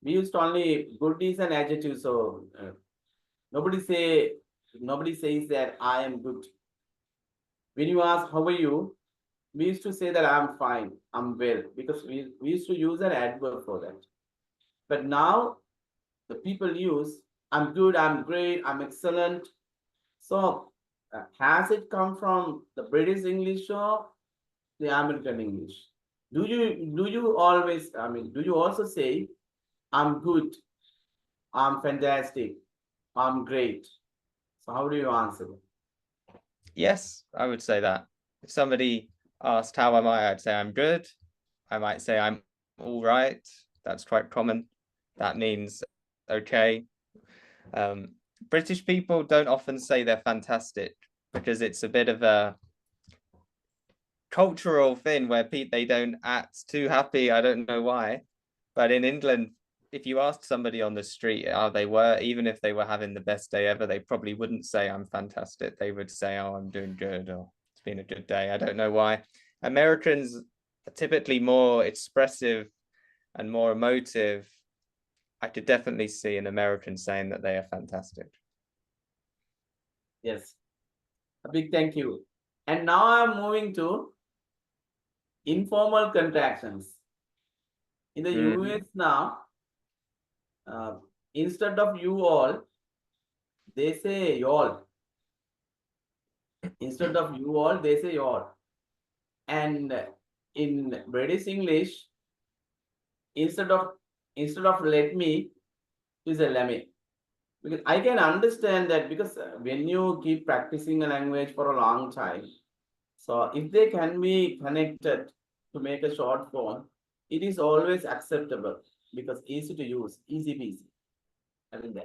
we used only goodies and adjectives. So nobody says that I am good. When you ask how are you, we used to say that I'm fine, I'm well, because we used to use an adverb for that. But now the people use I'm good, I'm great, I'm excellent. So has it come from the British English or the American English? Do you always, I mean, do you also say I'm good, I'm fantastic, I'm great? So how do you answer? Yes, I would say that. If somebody asked how am I, I'd say I'm good. I might say I'm all right. That's quite common. That means okay. British people don't often say they're fantastic because it's a bit of a cultural thing where they don't act too happy. I don't know why, but in England, if you asked somebody on the street how they were, even if they were having the best day ever, they probably wouldn't say I'm fantastic. They would say, oh, I'm doing good, or it's been a good day. I don't know why. Americans are typically more expressive and more emotive. I could definitely see an American saying that they are fantastic. Yes. A big thank you. And now I'm moving to informal contractions. In the US now, instead of you all, they say y'all. Instead of you all, they say y'all. And in British English, instead of let me, is a let me. Because I can understand that, because when you keep practicing a language for a long time, so if they can be connected to make a short form, it is always acceptable because easy to use, easy peasy. I mean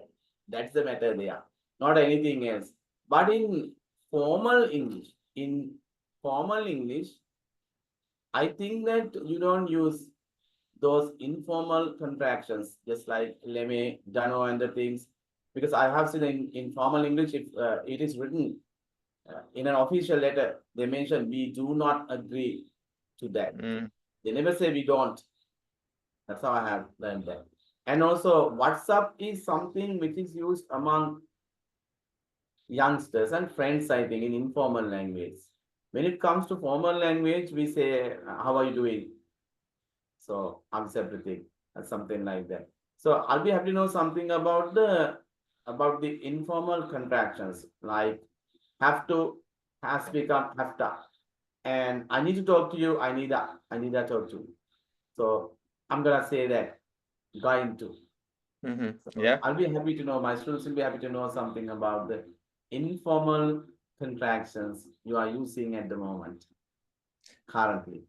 that's the matter there, not anything else. But in formal English, I think that you don't use those informal contractions, just like leme, dano, and the things, because I have seen in formal English, if it is written in an official letter, they mention we do not agree to that. They never say we don't. That's how I have learned that. And also, WhatsApp is something which is used among youngsters and friends, I think, in informal language. When it comes to formal language, we say, how are you doing? So, answer everything, or something like that. So, I'll be happy to know something about the informal contractions, like have to, has become have to. And I need to talk to you, I need to talk to you. So I'm gonna say that, going to. Yeah. I'll be happy to know, my students will be happy to know something about the informal contractions you are using at the moment, currently.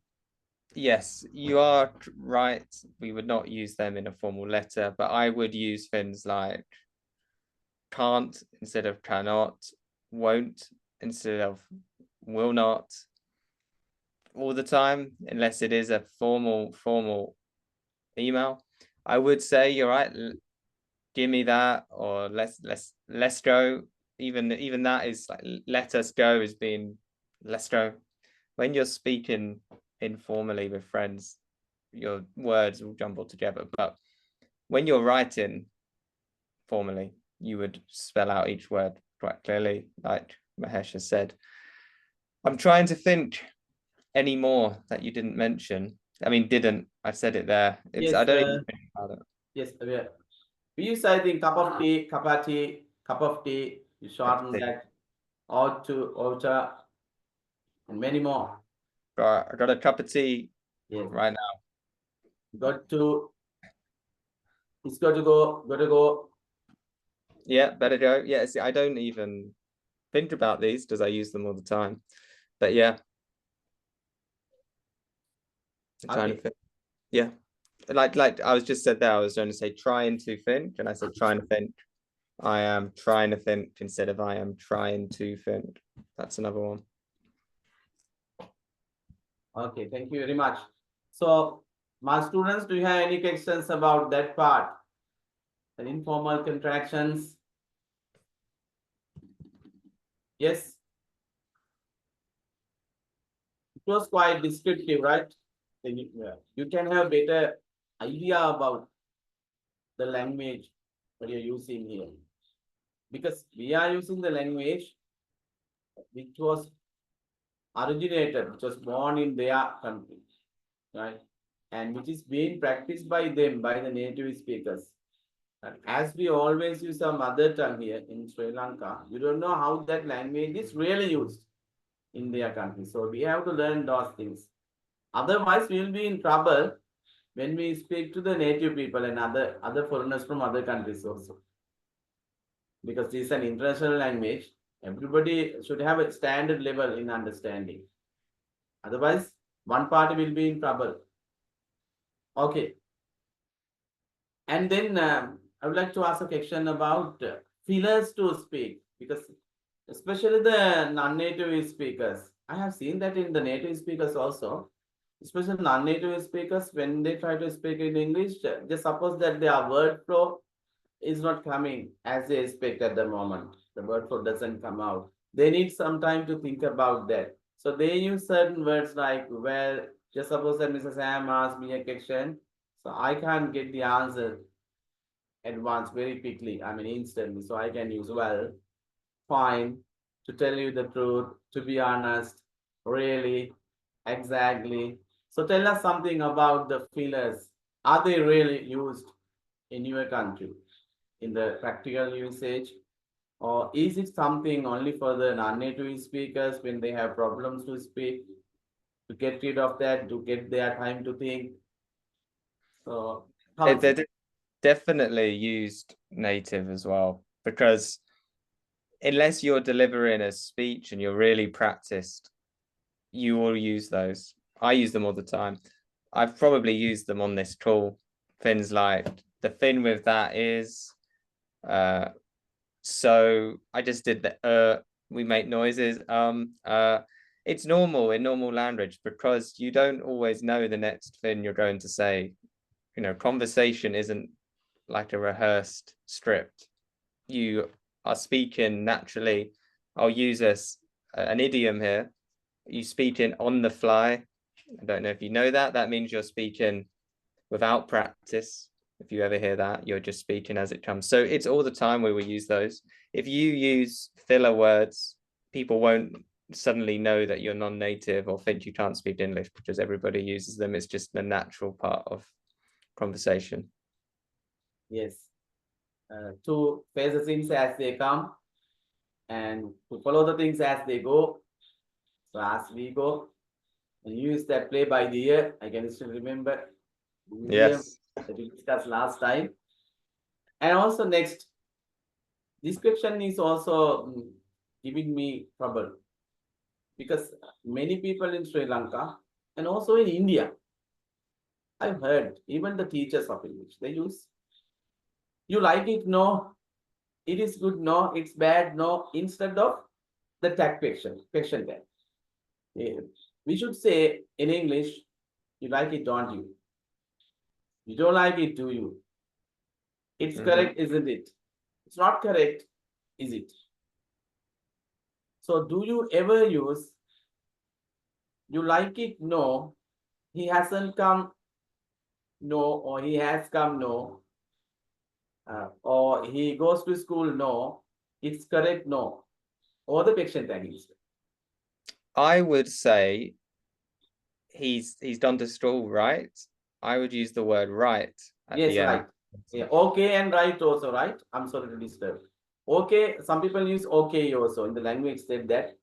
Yes, you are right. We would not use them in a formal letter, but I would use things like can't instead of cannot, won't instead of will not, all the time, unless it is a formal email. I would say you're right. Give me that, or let's go. Even that is like let us go is being let's go. When you're speaking informally with friends, your words will jumble together. But when you're writing formally, you would spell out each word quite clearly, like Mahesh has said. I'm trying to think any more that you didn't mention. I mean, I said it there. Yes, I don't even think about it. Yes, we use, I think, cup of tea, cup of tea, you shorten that, or to, ocha, and many more. Right, I got a cup of tea right now. Got to, it's got to go. Yeah, better go. Yeah, see, I don't even think about these because I use them all the time. But yeah. I'm trying to think. Yeah. Like I was just said there, I was going to say trying to think, and I said trying to think. I am trying to think instead of I am trying to think. That's another one. Okay, thank you very much. So, my students, do you have any questions about that part? The informal contractions? Yes. It was quite descriptive, right? You can have better idea about the language that you're using here. Because we are using the language which was originated, which was born in their country, right? And which is being practiced by them, by the native speakers. And as we always use our mother tongue here in Sri Lanka, you don't know how that language is really used in their country. So we have to learn those things. Otherwise, we will be in trouble when we speak to the native people and other foreigners from other countries also. Because this is an international language, everybody should have a standard level in understanding. Otherwise, one party will be in trouble. Okay. And then I would like to ask a question about fillers to speak, because especially the non-native speakers. I have seen that in the native speakers also, especially non-native speakers, when they try to speak in English, just suppose that their word flow is not coming as they expect at the moment. The word flow doesn't come out. They need some time to think about that. So they use certain words like, well, just suppose that Mrs. Sam asked me a question, so I can't get the answer at once very quickly, I mean instantly. So I can use, well, fine, to tell you the truth, to be honest, really, exactly. So tell us something about the fillers. Are they really used in your country in the practical usage? Or is it something only for the non-native speakers when they have problems to speak, to get rid of that, to get their time to think? So how is They're it? definitely used native as well, because unless you're delivering a speech and you're really practiced, you will use those. I use them all the time. I've probably used them on this call. Things like the thing with that is, so I just did the we make noises. It's normal in normal language because you don't always know the next thing you're going to say. You know, conversation isn't like a rehearsed script. You are speaking naturally. I'll use an idiom here. You speaking on the fly. I don't know if you know that. That means you're speaking without practice. If you ever hear that, you're just speaking as it comes. So it's all the time we will use those. If you use filler words, people won't suddenly know that you're non-native or think you can't speak English because everybody uses them. It's just the natural part of conversation. Yes. To face the things as they come and to follow the things as they go. So as we go, and use that play by the ear. I can still remember the idiom Yes. that we discussed last time. And also next, this question is also giving me trouble, because many people in Sri Lanka and also in India, I've heard even the teachers of English, they use, you like it, no, it is good, no, it's bad, no, instead of the tag question tag. We should say in English, you like it, don't you? You don't like it, do you? It's correct, isn't it? It's not correct, is it? So do you ever use, you like it, no, he hasn't come, no, or he has come, no, or he goes to school, no, it's correct, no, or the question tag is. I would say he's done to school, right? I would use the word right at Yes, the end. right. Yeah, okay and right also, right? I'm sorry to disturb. Okay, some people use okay also in the language said that.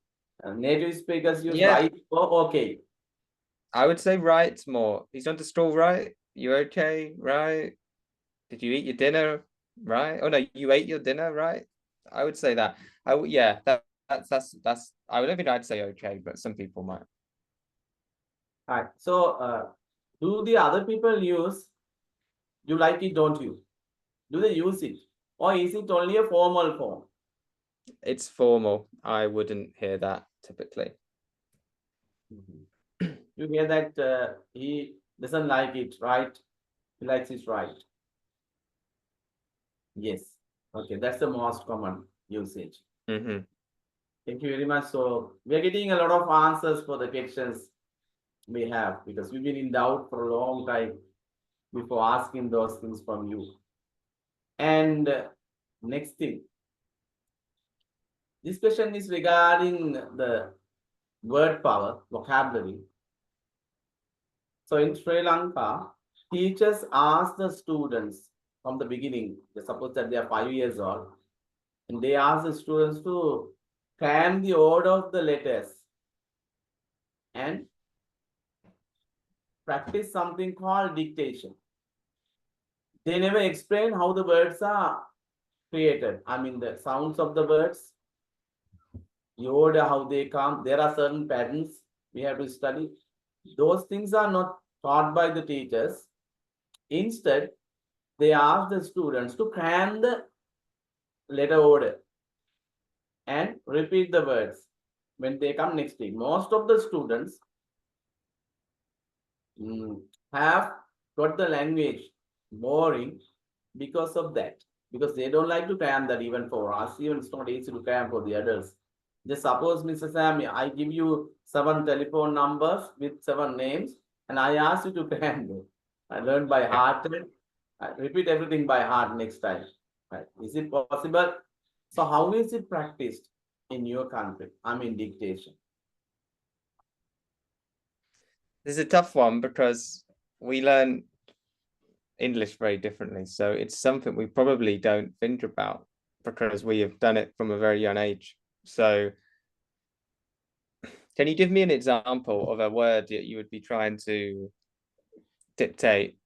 Native speakers use Yeah. right or okay. I would say right more. He's done to school, right? You okay, right? Did you eat your dinner, right? Oh no, you ate your dinner, right? I would say that. Yeah, that's. I don't think I'd say okay, but some people might. All right. So, do the other people use, you like it, don't you? Do they use it? Or is it only a formal form? It's formal. I wouldn't hear that typically. You hear that he doesn't like it, right? He likes it, right? Yes. Okay, that's the most common usage. Mm-hmm. Thank you very much. So we are getting a lot of answers for the questions we have, because we've been in doubt for a long time before asking those things from you. And next thing, this question is regarding the word power, vocabulary. So in Sri Lanka, teachers ask the students from the beginning, suppose that they are 5 years old, and they ask the students to cram the order of the letters and practice something called dictation. They never explain how the words are created. I mean, the sounds of the words, the order, how they come. There are certain patterns we have to study. Those things are not taught by the teachers. Instead, they ask the students to cram the letter order and repeat the words when they come next week. Most of the students have got the language boring because of that. Because they don't like to cram that even for us. Even it's not easy to cram for the others. Just suppose, Mr. Sam, I give you 7 telephone numbers with 7 names, and I ask you to cram them. I learned by heart. I repeat everything by heart next time. Right? Is it possible? So how is it practiced in your country? I mean dictation. This is a tough one because we learn English very differently. So it's something we probably don't think about because we have done it from a very young age. So can you give me an example of a word that you would be trying to dictate?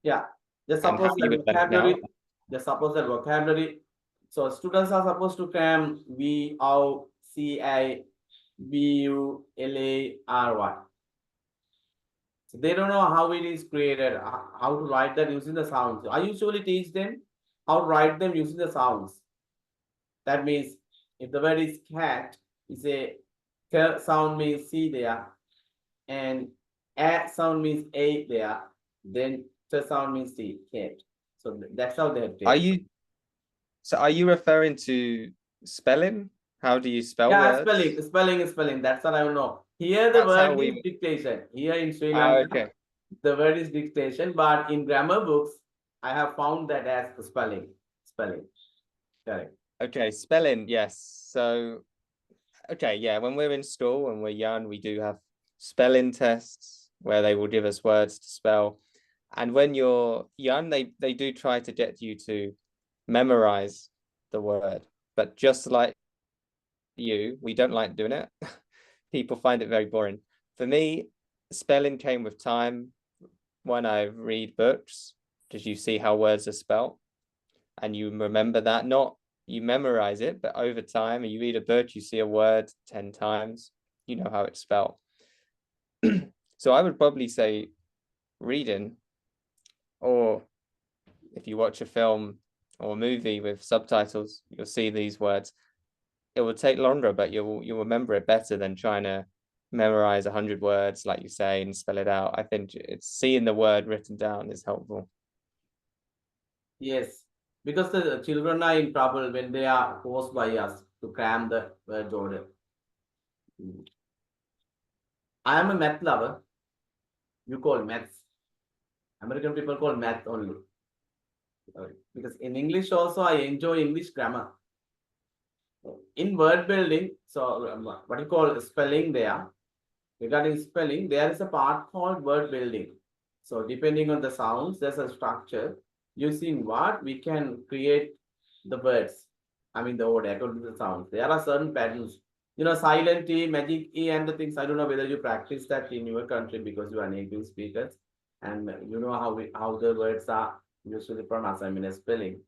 Yeah. Just And suppose how you that would learn it now? vocabulary. Just suppose that vocabulary. So students are supposed to cram VOCABULARY. So they don't know how it is created, how to write that using the sounds. I usually teach them how to write them using the sounds. That means if the word is cat, it's a K sound means C there, and A sound means A there, then T sound means C, cat. So that's how they have taken. Are you referring to spelling? How do you spell Yeah, words? spelling. That's what I know. Here the That's how word is we. dictation. Here in Sri Oh, Lanka, okay. the word is dictation, but in grammar books, I have found that as spelling. Correct. Okay, spelling, yes. So, okay, yeah, when we're in school, when we're young, we do have spelling tests where they will give us words to spell. And when you're young, they do try to get you to memorize the word. But just like you, we don't like doing it. People find it very boring. For me, spelling came with time when I read books, because you see how words are spelt and you remember that. Not you memorize it, but over time, you read a book, you see a word 10 times, you know how it's spelled. So I would probably say reading, or if you watch a film or a movie with subtitles, you'll see these words. It will take longer, but you'll remember it better than trying to memorize 100 words, like you say, and spell it out. I think it's seeing the word written down is helpful. Yes, because the children are in trouble when they are forced by us to cram the word order. I am a math lover. You call maths. American people call math only. Because in English also I enjoy English grammar. In word building, so what you call spelling there, regarding spelling, there is a part called word building. So depending on the sounds, there's a structure. Using what we can create the words. I mean the order according to the sounds. There are certain patterns. You know, silent E, magic E, and the things. I don't know whether you practice that in your country because you are native speakers, and you know how the words are usually pronounced. I mean, a spelling.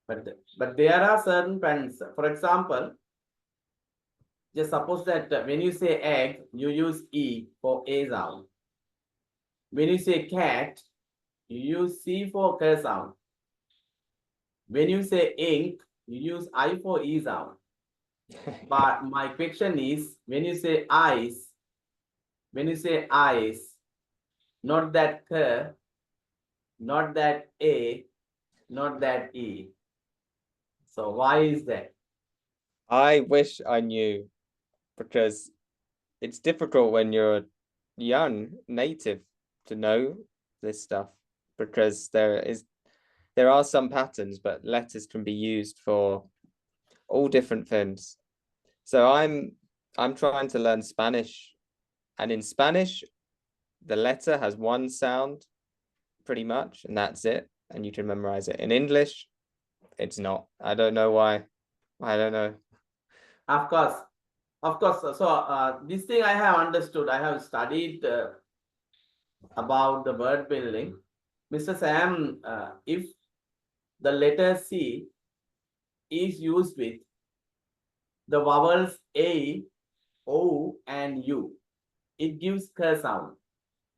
But there are certain patterns. For example, just suppose that when you say egg, you use E for A sound. When you say cat, you use C for K sound. When you say ink, you use I for E sound. But my question is, when you say eyes, not that K, not that A, not that E. So why is that? I wish I knew, because it's difficult when you're young, native, to know this stuff, because there are some patterns, but letters can be used for all different things. So I'm trying to learn Spanish, and in Spanish, the letter has one sound pretty much, and that's it, and you can memorize it. In English, it's not. I don't know why. I don't know. Of course. So this thing I have understood. I have studied about the word building. Mr. Sam, if the letter C is used with the vowels A, O, and U, it gives K sound.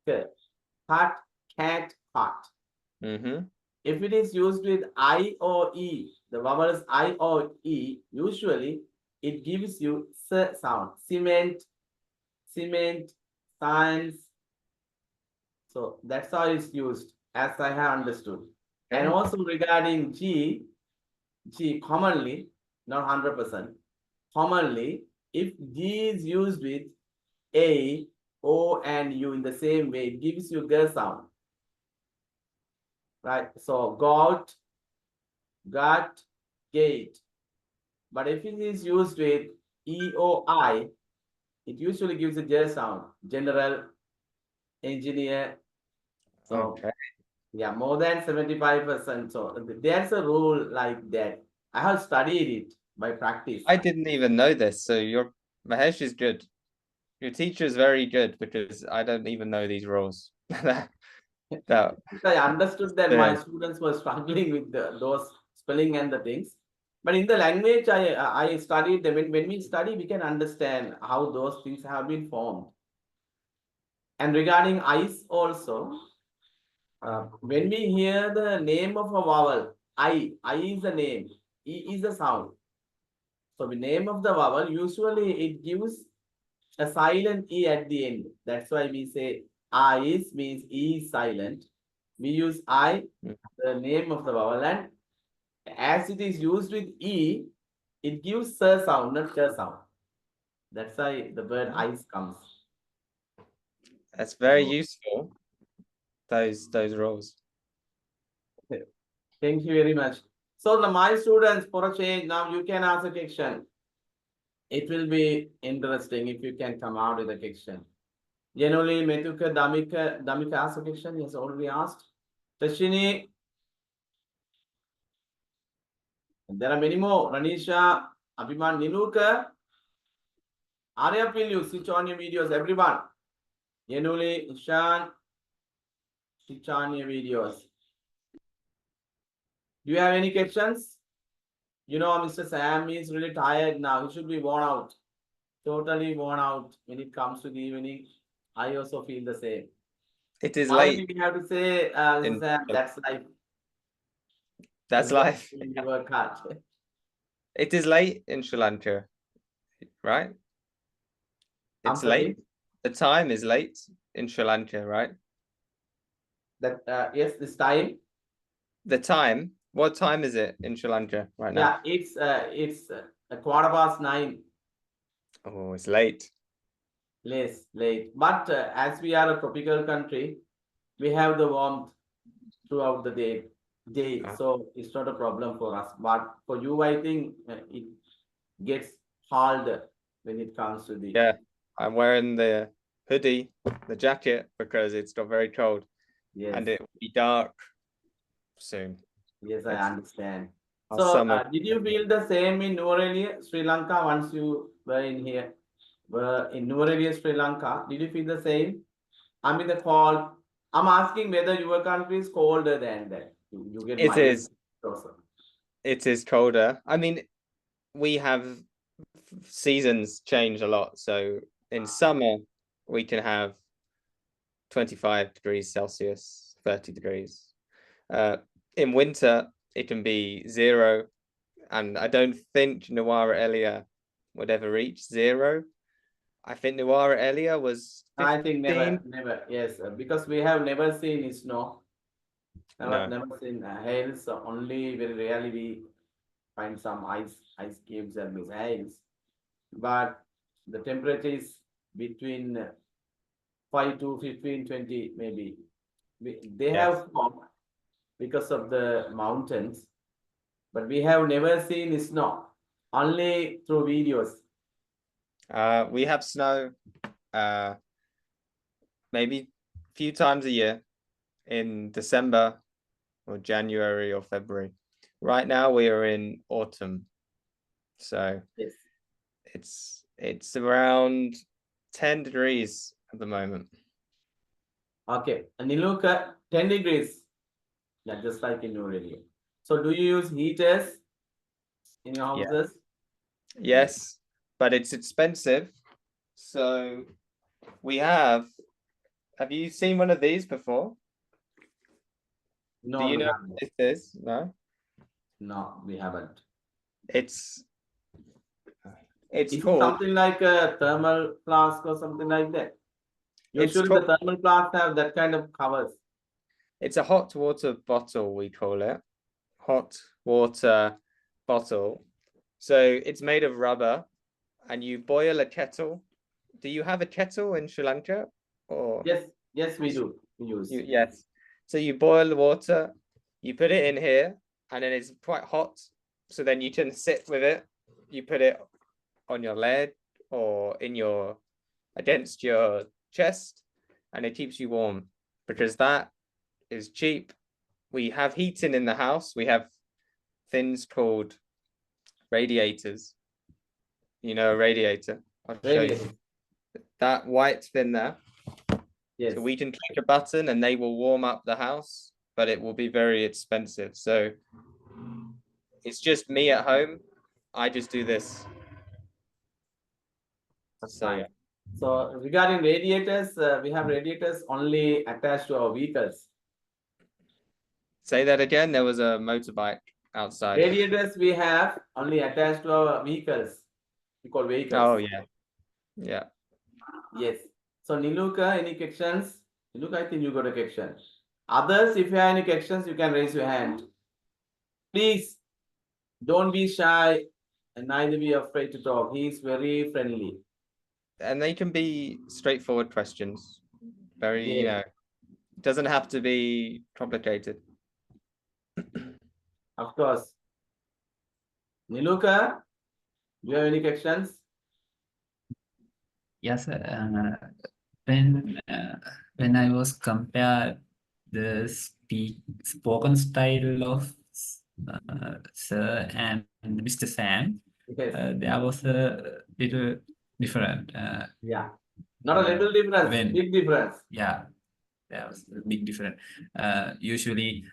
K. Hut, cat, hut. Mm-hmm. If it is used with I or E, the vowels I or E, usually it gives you S sound. Cement, cement, science. So that's how it's used, as I have understood. And Okay. also regarding G commonly, not 100%, commonly, if G is used with A, O, and U in the same way, it gives you G sound. Right? So got, gate. But if it is used with E, O, I, it usually gives a J sound. General, engineer. So Okay. yeah, more than 75%. So there's a rule like that. I have studied it by practice. I didn't even know this. So your Mahesh is good. Your teacher is very good because I don't even know these rules. That I understood that my yeah. students were struggling with those spelling and the things. But in the language, I studied them. When we study, we can understand how those things have been formed. And regarding ice also, when we hear the name of a vowel, I is a name, E is a sound. So the name of the vowel, usually it gives a silent E at the end. That's why we say is means E is silent. We use I, the name of the vowel, and as it is used with E, it gives a sound, not a sound. That's why the word ice comes. That's very useful. Those rules. Thank you very much. So my students, for a change, now you can ask a question. It will be interesting if you can come out with a question. Generally, Metuka, Damika asked a question. He has already asked. Tashini, there are many more. Ranisha, Abhiman, Niluka. Arya, will you switch on your videos, everyone? Yenuli, Ishan, switch on your videos. Do you have any questions? You know, Mr. Sam is really tired now. He should be worn out. Totally worn out when it comes to the evening. I also feel the same. It is All late. we have to say, Mr. in Sam, that's life. That's life. You work hard. It is late in Sri Lanka, right? I'm It's sorry. late. The time is late in Sri Lanka, right? That yes, this time. The time. What time is it in Sri Lanka right now? Yeah, it's a 9:15. Oh, it's late. Late. But as we are a tropical country, we have the warmth throughout the day. So it's not a problem for us. But for you, I think it gets hard when it comes to the. Yeah, I'm wearing the hoodie, the jacket, because it's got very cold. Yes. And it will be dark soon. Yes, I understand. Our So, summer. did you feel the same in Nuwara, Sri Lanka, once you were in here? Were in Nuwara, Sri Lanka, did you feel the same? I mean, the cold. I'm asking whether your country is colder than that. You get It minus is. also. It is colder. I mean, we have seasons change a lot. So in summer, we can have 25 degrees Celsius, 30 degrees. In winter, it can be 0. And I don't think Nuwara Elia would ever reach 0. I think Nuwara Elia was 15. I think never. Yes, because we have never seen snow. Never seen hails. Only very rarely we find some ice cubes and these hails. But the temperature is between 5 to 15, 20 maybe. They have fog because of the mountains, but we have never seen snow, only through videos. We have snow maybe a few times a year in December or January or February. Right now we are in autumn. So Yes. it's around 10 degrees at the moment. Okay, and Niluka, 10 degrees. Yeah, just like in your area. So do you use heaters in your houses? Yes, but it's expensive. So we have you seen one of these before? No, Do you we know haven't. what this is? No? No, we haven't. It's Is it called, something like a thermal flask or something like that? It's Usually the called- thermal flask have that kind of covers. it's a hot water bottle, we call it. Hot water bottle. So it's made of rubber and you boil a kettle. Do you have a kettle in Sri Lanka? Or Yes, we do. We use. yes. So you boil the water, you put it in here, and then it's quite hot. So then you can sit with it. You put it on your leg or against your chest, and it keeps you warm because that is cheap. We have heating in the house. We have things called radiators. You know, a radiator. I'll show you Radiators. that white thing there. Yes. So we can click a button and they will warm up the house, but it will be very expensive. So it's just me at home. I just do this. So yeah. So regarding radiators, we have radiators only attached to our vehicles. Say that again. There was a motorbike outside. Radiators we have only attached to our vehicles. We call vehicles. Oh yeah. Yeah. Yes. So Niluka, any questions? Niluka, I think you got a question. Others, if you have any questions, you can raise your hand. Please don't be shy and neither be afraid to talk. He is very friendly. And they can be straightforward questions. Very, you Yes. know, doesn't have to be complicated. Of course. Niluka, do you have any questions? Yes, when I was compared the spoken style of Sir and Mr. Sam, Yes. there was a little different. Yeah. Not a little difference, when- big difference. Yeah, there was a big difference. Usually,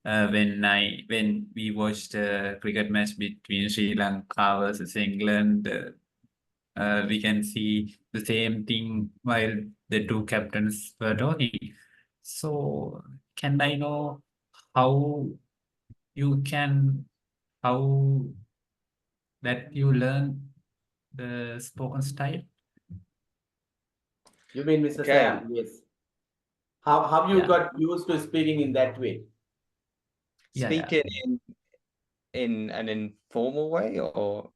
when we watched a cricket match between Sri Lanka versus England, we can see the same thing while the two captains were talking. So, can I know how how that you learn the spoken style? You mean Mr. Okay. Sam? Yes. How you Yeah. got used to speaking in that way? Yeah, Speaking in an informal way or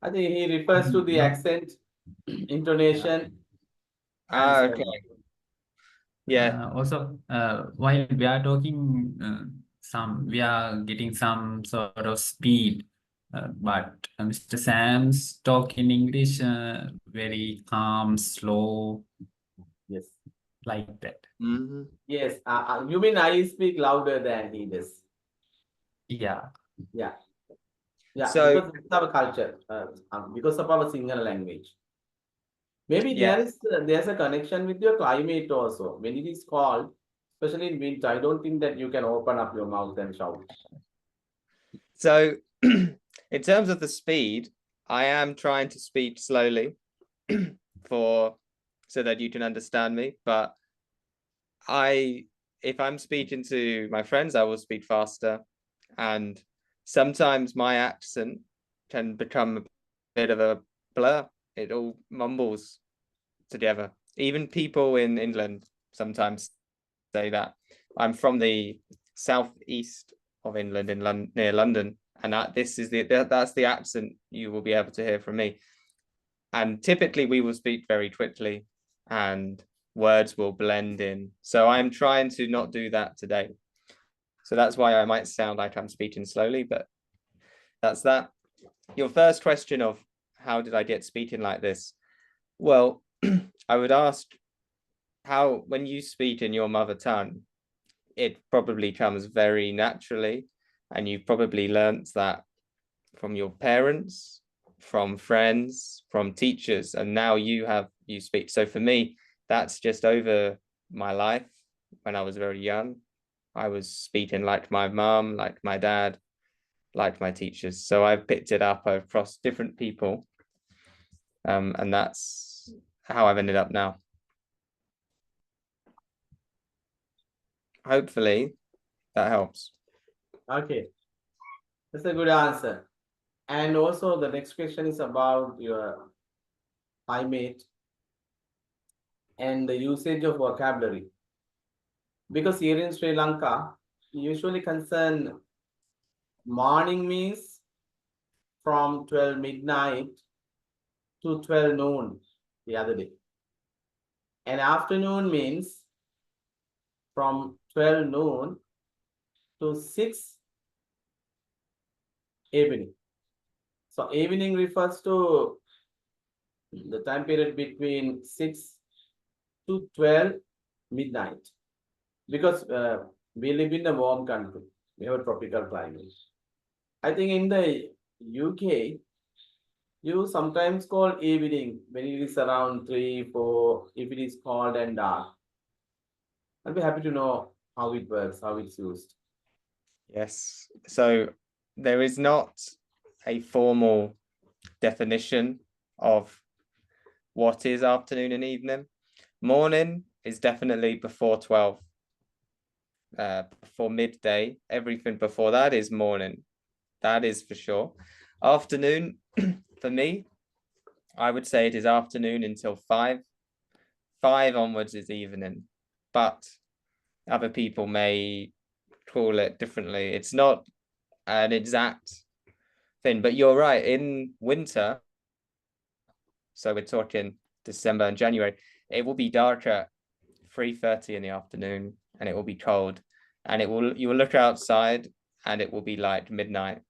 I think he refers to the No. accent, intonation, and so okay. on. Yeah. Also, while we are talking, we are getting some sort of speed, but Mr. Sam's talk in English, very calm, slow, Yes. like that. Mhm. Yes. You mean I speak louder than he does? Yeah. Yeah. Yeah. So- because it's our culture, because of our Sinhala language. Maybe Yeah. there's a connection with your climate also. When it is cold, especially in winter, I don't think that you can open up your mouth and shout. So in terms of the speed, I am trying to speak slowly so that you can understand me. But if I'm speaking to my friends, I will speak faster. And sometimes my accent can become a bit of a blur. It all mumbles together. Even people in England sometimes say that. I'm from the southeast of England, near London, and that's the accent you will be able to hear from me. And typically, we will speak very quickly, and words will blend in. So I'm trying to not do that today. So that's why I might sound like I'm speaking slowly, but that's that. Your first question of how did I get speaking like this? Well, I would ask how, when you speak in your mother tongue, it probably comes very naturally, and you've probably learnt that from your parents, from friends, from teachers, and now you speak. So for me, that's just over my life. When I was very young, I was speaking like my mom, like my dad, like my teachers. So I've picked it up across different people, and that's how I've ended up now. hopefully that helps. Okay, that's a good answer. And also the next question is about your climate and the usage of vocabulary. Because here in Sri Lanka, usually concern morning means from 12 midnight to 12 noon the other day. And afternoon means from 12 noon to 6 evening. So evening refers to the time period between 6 to 12 midnight. Because we live in a warm country, we have a tropical climate. I think in the UK, you sometimes call evening when it is around 3, 4, if it is cold and dark. I'll be happy to know how it works, how it's used. Yes. So there is not a formal definition of what is afternoon and evening. Morning is definitely before 12. Before midday, everything before that is morning. That is for sure. Afternoon, for me, I would say it is afternoon until 5. 5 onwards is evening, but other people may call it differently. It's not an exact thing, but you're right. In winter, so we're talking December and January, it will be dark at 3:30 in the afternoon, and it will be cold, and you will look outside and it will be like midnight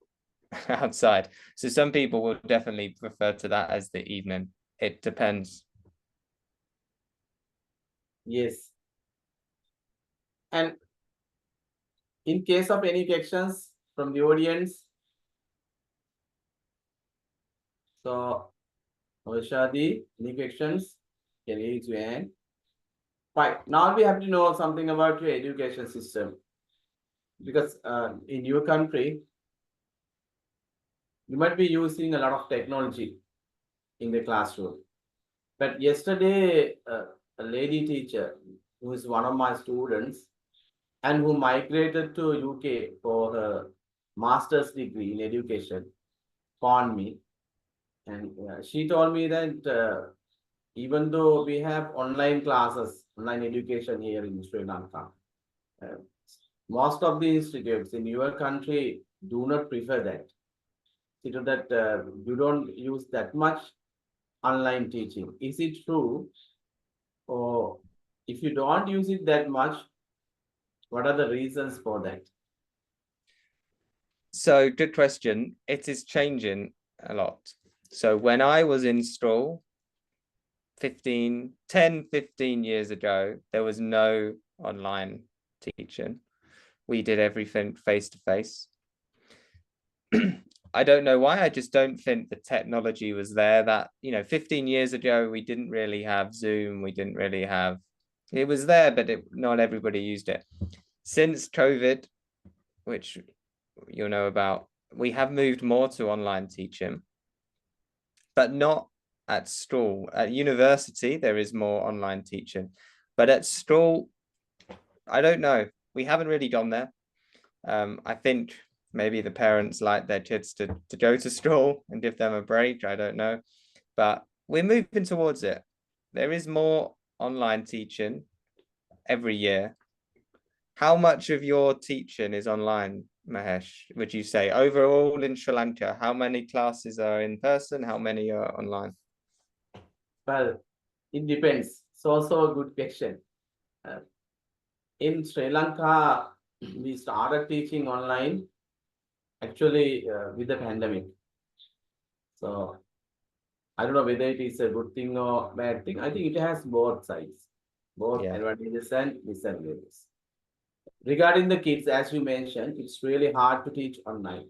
outside. So some people will definitely refer to that as the evening. It depends. Yes. And in case of any questions from the audience, so Shadi, any questions? Can you raise your hand? Fine. Now we have to know something about your education system. Because in your country, you might be using a lot of technology in the classroom. But yesterday, a lady teacher who is one of my students and who migrated to UK for her master's degree in education phoned me, and she told me that even though we have online classes, online education here in Sri Lanka, most of the institutes in your country do not prefer that. You know that you don't use that much online teaching. Is it true? Or if you don't use it that much, what are the reasons for that? So good question. It is changing a lot. So when I was in school 10, 15 years ago, there was no online teaching. We did everything face to face. I don't know why. I just don't think the technology was there. That 15 years ago, we didn't really have Zoom. We didn't really have. It was there, but not everybody used it. Since COVID, which you'll know about, we have moved more to online teaching, but not at school. At university, there is more online teaching, but at school, I don't know. We haven't really gone there. I think maybe the parents like their kids to go to school and give them a break. I don't know, but we're moving towards it. There is more online teaching every year. How much of your teaching is online, Mahesh, would you say? Overall in Sri Lanka, how many classes are in person? How many are online? Well, it depends. It's also a good question. In Sri Lanka, we started teaching online actually with the pandemic. So I don't know whether it is a good thing or bad thing. I think it has both sides, both advantages and disadvantages. Regarding the kids, as you mentioned, it's really hard to teach online.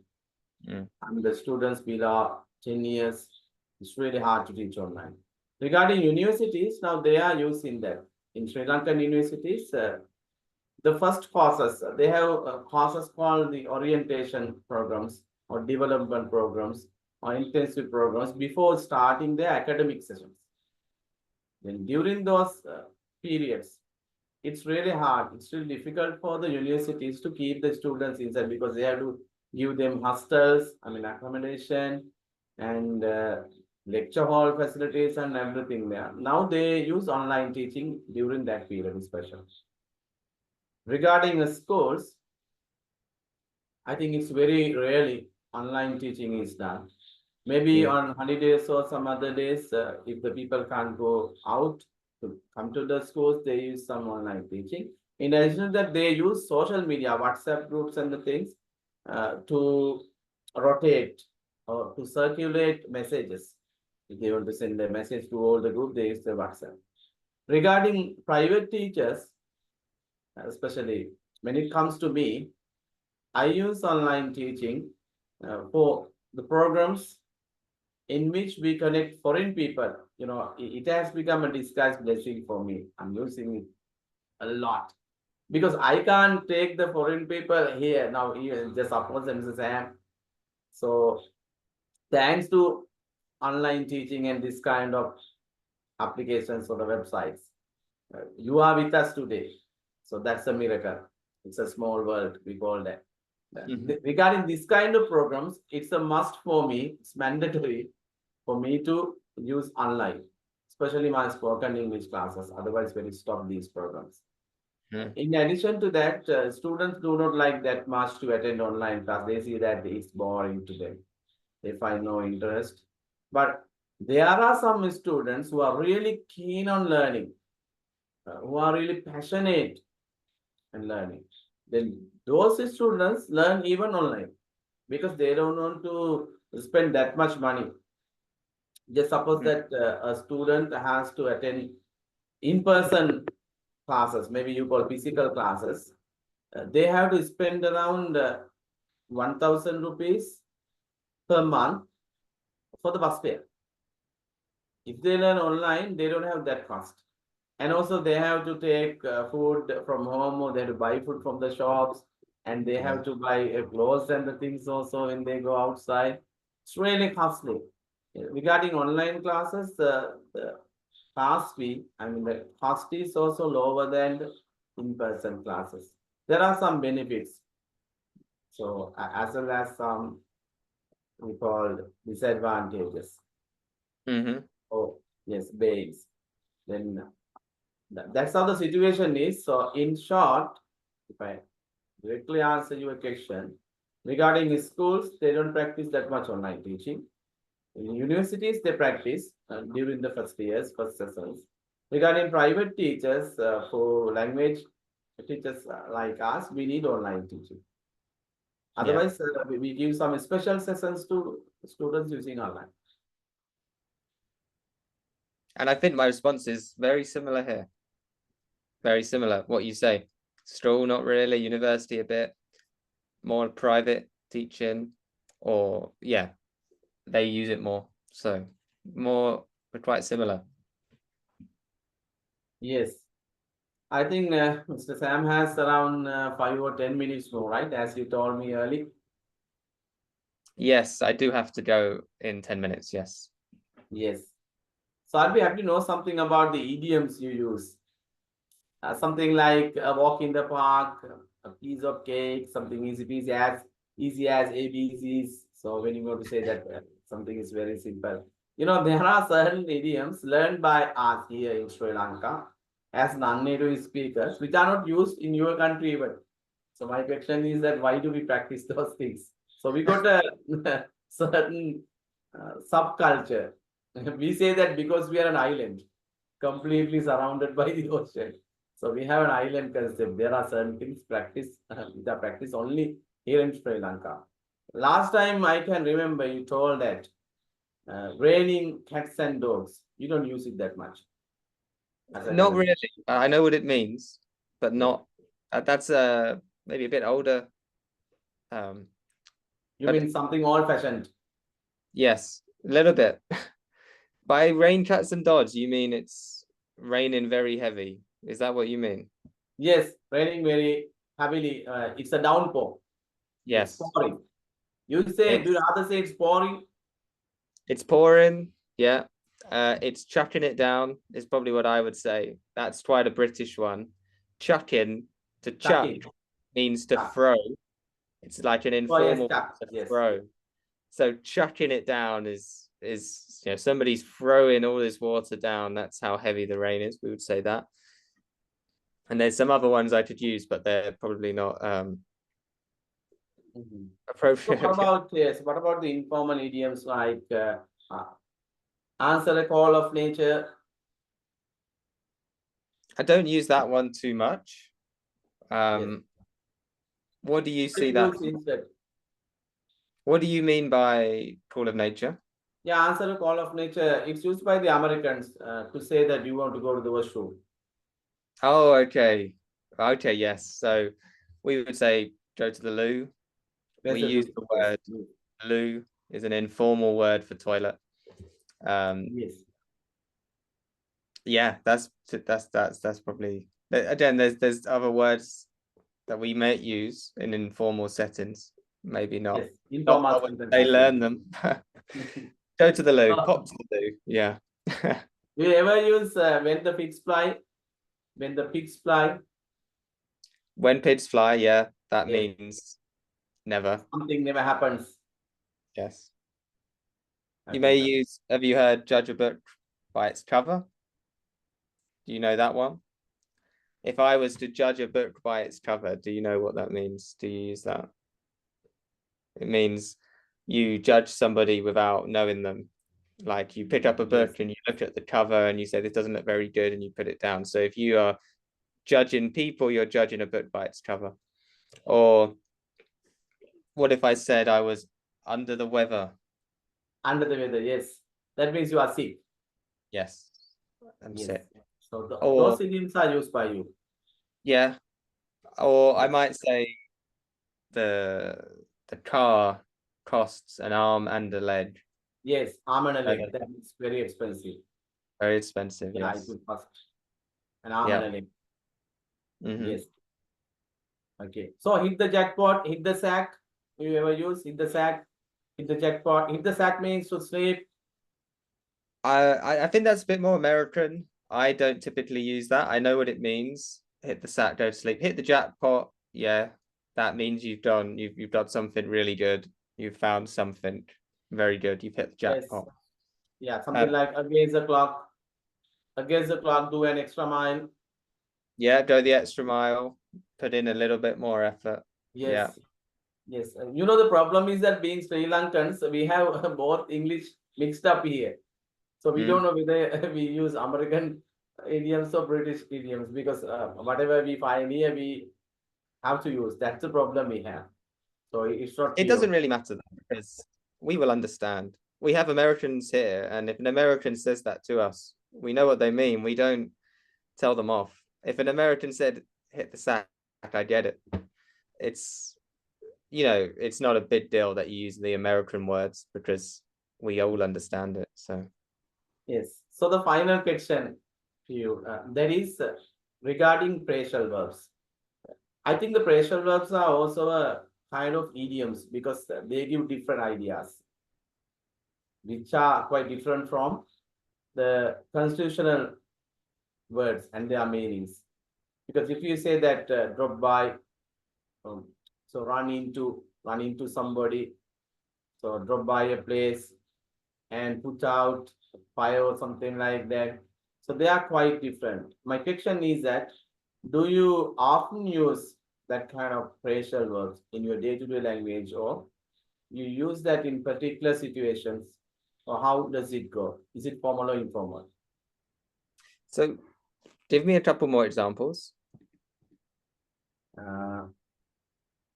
And the students below 10 years, it's really hard to teach online. Regarding universities, now they are using that. In Sri Lankan universities, the first courses, they have courses called the orientation programs or development programs or intensive programs before starting the academic sessions. Then during those periods, it's really hard. It's really difficult for the universities to keep the students inside because they have to give them hostels, I mean accommodation, and lecture hall facilities and everything there. Now they use online teaching during that period, especially. Regarding the schools, I think it's very rarely online teaching is done. Maybe Yeah. on holidays or some other days, if the people can't go out to come to the schools, they use some online teaching. In addition to that, they use social media, WhatsApp groups and the things to rotate or to circulate messages. If they want to send a message to all the group, they use the WhatsApp. Regarding private teachers, especially when it comes to me, I use online teaching for the programs in which we connect foreign people. You know, it has become a disguised blessing for me. I'm using it a lot because I can't take the foreign people here now. Here, just suppose Mrs. Sam. So, thanks to online teaching and this kind of applications or the websites, you are with us today. So that's a miracle. It's a small world, we call that. Regarding this kind of programs, it's a must for me. It's mandatory for me to use online, especially my spoken English classes. Otherwise, we will stop these programs. In addition to that, students do not like that much to attend online class. They see that it's boring to them. They find no interest. But there are some students who are really keen on learning, who are really passionate in learning. Then those students learn even online because they don't want to spend that much money. Just suppose that a student has to attend in-person classes, maybe you call physical classes. They have to spend around 1,000 rupees per month for the bus fare. If they learn online, they don't have that cost. And also they have to take food from home, or they have to buy food from the shops, and they have to buy clothes and the things also when they go outside. It's really costly. Regarding online classes, the class fee, I mean, the cost is also lower than the in-person classes. There are some benefits. So as well as some we call disadvantages. Oh, yes, base. Then that's how the situation is. So in short, if I directly answer your question, regarding schools, they don't practice that much online teaching. In universities, they practice during the first years, first sessions. Regarding private teachers, for language teachers like us, we need online teaching. Otherwise, we give some special sessions to students using online. And I think my response is very similar here. Very similar. What you say. School, not really. University, a bit. More private teaching, or yeah, they use it more. So more, we're quite similar. Yes. I think Mr. Sam has around 5 or 10 minutes more, right? As you told me earlier. Yes, I do have to go in 10 minutes. Yes. Yes. So I'll be happy to know something about the idioms you use. Something like a walk in the park, a piece of cake, something easy as ABCs. So when you go to say that something is very simple, you know, there are certain idioms learned by us here in Sri Lanka as non-native speakers, which are not used in your country even. So my question is that why do we practice those things? So we got a certain subculture. We say that because we are an island, completely surrounded by the ocean. So we have an island concept. There are certain things practiced which are practiced only here in Sri Lanka. Last time I can remember you told that raining cats and dogs. You don't use it that much. Not really. I know what it means, but not. That's maybe a bit older. You mean something old-fashioned? Yes, a little bit. By rain cats and dogs, you mean it's raining very heavy? Is that what you mean? Yes, raining very heavily. It's a downpour. Yes. It's pouring. You say, do you rather say it's pouring? It's pouring. Yeah. It's chucking it down is probably what I would say. That's quite a British one. chucking, to chuck Chucking. means to Chuck. throw. It's like an Oh, yes, informal chuck. to Yes. throw. So chucking it down is somebody's throwing all this water down. That's how heavy the rain is. We would say that. And there's some other ones I could use, but they're probably not So appropriate. what about the informal idioms like answer a call of nature? I don't use that one too much. Yes. What do you see Use that? instead. What do you mean by call of nature? Yeah, answer a call of nature. It's used by the Americans to say that you want to go to the washroom. Oh, okay. Okay, yes. So we would say go to the loo. Yes, We yes, use yes, the yes, word loo is an informal word for toilet. yes. Yeah, that's probably, again, there's other words that we may use in informal settings. Maybe not. Yes. Informal Not when sentences. they learn them. Go to the loo, Oh. pop to the loo. Yeah. Do you ever use when the pigs fly? When the pigs fly, When pigs fly, yeah, that Yes. means never. something never happens. Yes. Okay, You may sir. use, have you heard judge a book by its cover? Do you know that one? If I was to judge a book by its cover, do you know what that means? Do you use that? It means you judge somebody without knowing them. Like you pick up a book Yes. and you look at the cover and you say, this doesn't look very good, and you put it down. So if you are judging people, you're judging a book by its cover. Or what if I said I was under the weather? Under the weather, yes. That means you are sick. Yes, I'm Yes. sick. So Or those idioms are used by you. yeah, or I might say the car costs an arm and a leg. Yes, arm and a leg. Okay. That is very expensive. Very expensive. Yeah, Yes. it will cost an arm Yeah. and a leg. Mhm. Yes. Okay. So hit the jackpot, hit the sack. You ever use hit the sack, hit the jackpot? Hit the sack means to sleep. I think that's a bit more American. I don't typically use that. I know what it means. Hit the sack, go to sleep. Hit the jackpot. Yeah, that means you've done something really good. You've found something very good. You've hit the Yes. jackpot. Yeah, something like against the clock. Against the clock, do an extra mile. Yeah, go the extra mile. Put in a little bit more effort. Yes. Yeah. Yes. You know, the problem is that being Sri Lankans, we have both English mixed up here. So we don't know whether we use American idioms or British idioms, because whatever we find here, we have to use. That's the problem we have. So it's not It clear. doesn't really matter though, because we will understand. We have Americans here, and if an American says that to us, we know what they mean. We don't tell them off. If an American said hit the sack, I get it. It's, it's not a big deal that you use the American words because we all understand it. So Yes. So the final question to you, that is regarding phrasal verbs. I think the phrasal verbs are also a kind of idioms, because they give different ideas, which are quite different from the constitutional words and their meanings. Because if you say that drop by, so run into somebody, so drop by a place and put out fire or something like that. So they are quite different. My question is that, do you often use that kind of phrasal verbs in your day-to-day language, or you use that in particular situations, or how does it go? Is it formal or informal? So give me a couple more examples.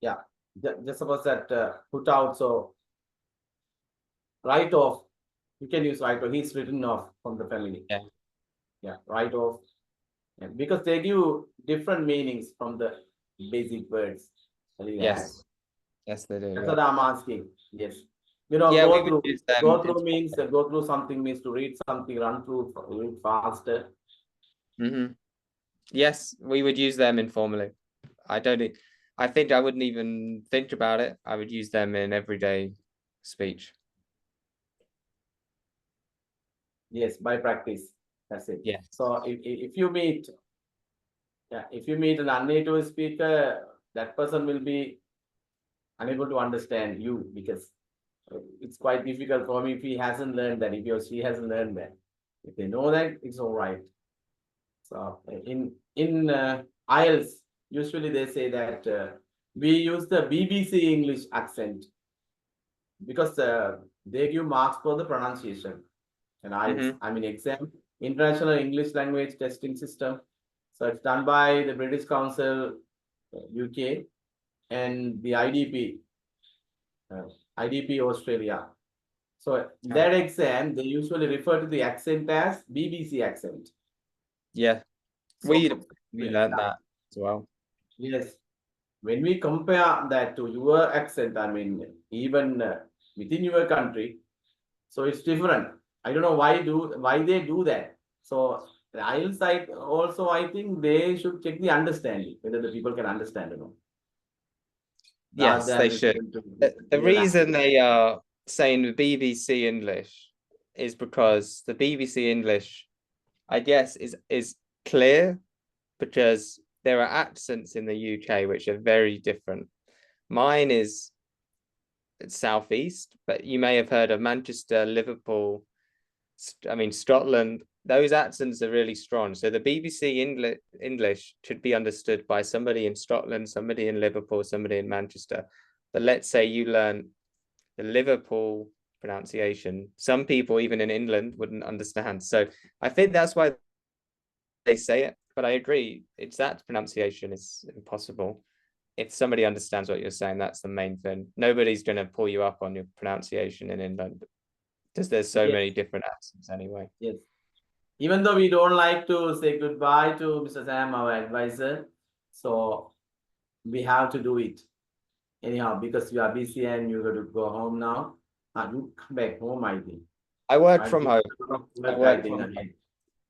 Yeah, just suppose that put out, so write off. You can use write off. He's written off from the family. Yeah. Yeah, write off. Yeah, because they give different meanings from the basic words. Yes. Yes, they do. That's Yeah. what I'm asking. Yes. You know, Yeah, we go would through. use them Go through in- means go through something means to read something, run through, read faster. Yes, we would use them informally. I think I wouldn't even think about it. I would use them in everyday speech. Yes, by practice. That's it. Yes. So if you meet Yeah, if you meet an unnative speaker, that person will be unable to understand you because it's quite difficult for me if he hasn't learned that, if he or she hasn't learned that. If they know that, it's all right. So in IELTS, usually they say that we use the BBC English accent because they give marks for the pronunciation. And IELTS, I mean exam, International English Language Testing System. So it's done by the British Council, UK, and the IDP Australia. So that exam, they usually refer to the accent as BBC accent. Yeah, So, we learned that as well. yes, when we compare that to your accent, I mean, even within your country, so it's different. I don't know why they do that. So the IELTS side also, I think they should check the understanding, whether the people can understand or not. Yes, they should. The reason they are saying the BBC English is because the BBC English, I guess, is clear because there are accents in the UK which are very different. Mine is southeast, but you may have heard of Manchester, Liverpool, I mean Scotland. Those accents are really strong. So the BBC English should be understood by somebody in Scotland, somebody in Liverpool, somebody in Manchester. But let's say you learn the Liverpool pronunciation, some people even in England wouldn't understand. So I think that's why they say it. But I agree, it's that pronunciation is impossible. If somebody understands what you're saying, that's the main thing. Nobody's going to pull you up on your pronunciation in England because there's so many different accents anyway. Yes. Even though we don't like to say goodbye to Mr. Sam, our advisor, so we have to do it anyhow because you are busy and you got to go home now. You come back home, I think. I work from home.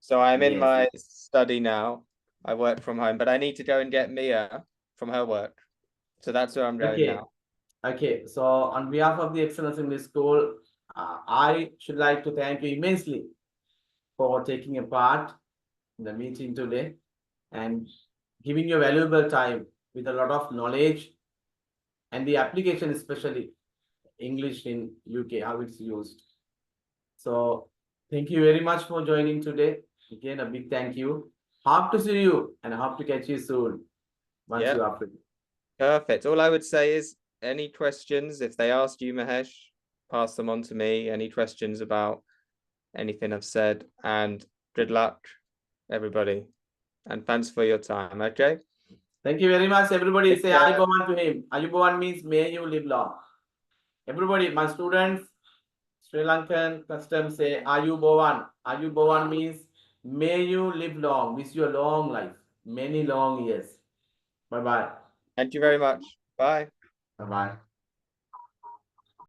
So I'm in my study now. I work from home, but I need to go and get Mia from her work. So that's where I'm going now. Okay, so on behalf of the Excellence English School, I should like to thank you immensely for taking a part in the meeting today and giving your valuable time with a lot of knowledge and the application, especially English in UK, how it's used. So thank you very much for joining today. Again, a big thank you. Hope to see you and hope to catch you soon once you are free. Perfect. All I would say is any questions, if they asked you, Mahesh, pass them on to me. Any questions about anything I've said, and good luck, everybody. And thanks for your time. Okay. Thank you very much, everybody. Say Ayubowan to him. Ayubowan means may you live long. Everybody, my students, Sri Lankan custom say Ayubowan. Ayubowan means may you live long. Wish you a long life, many long years. Bye bye. Thank you very much. Bye. Bye bye.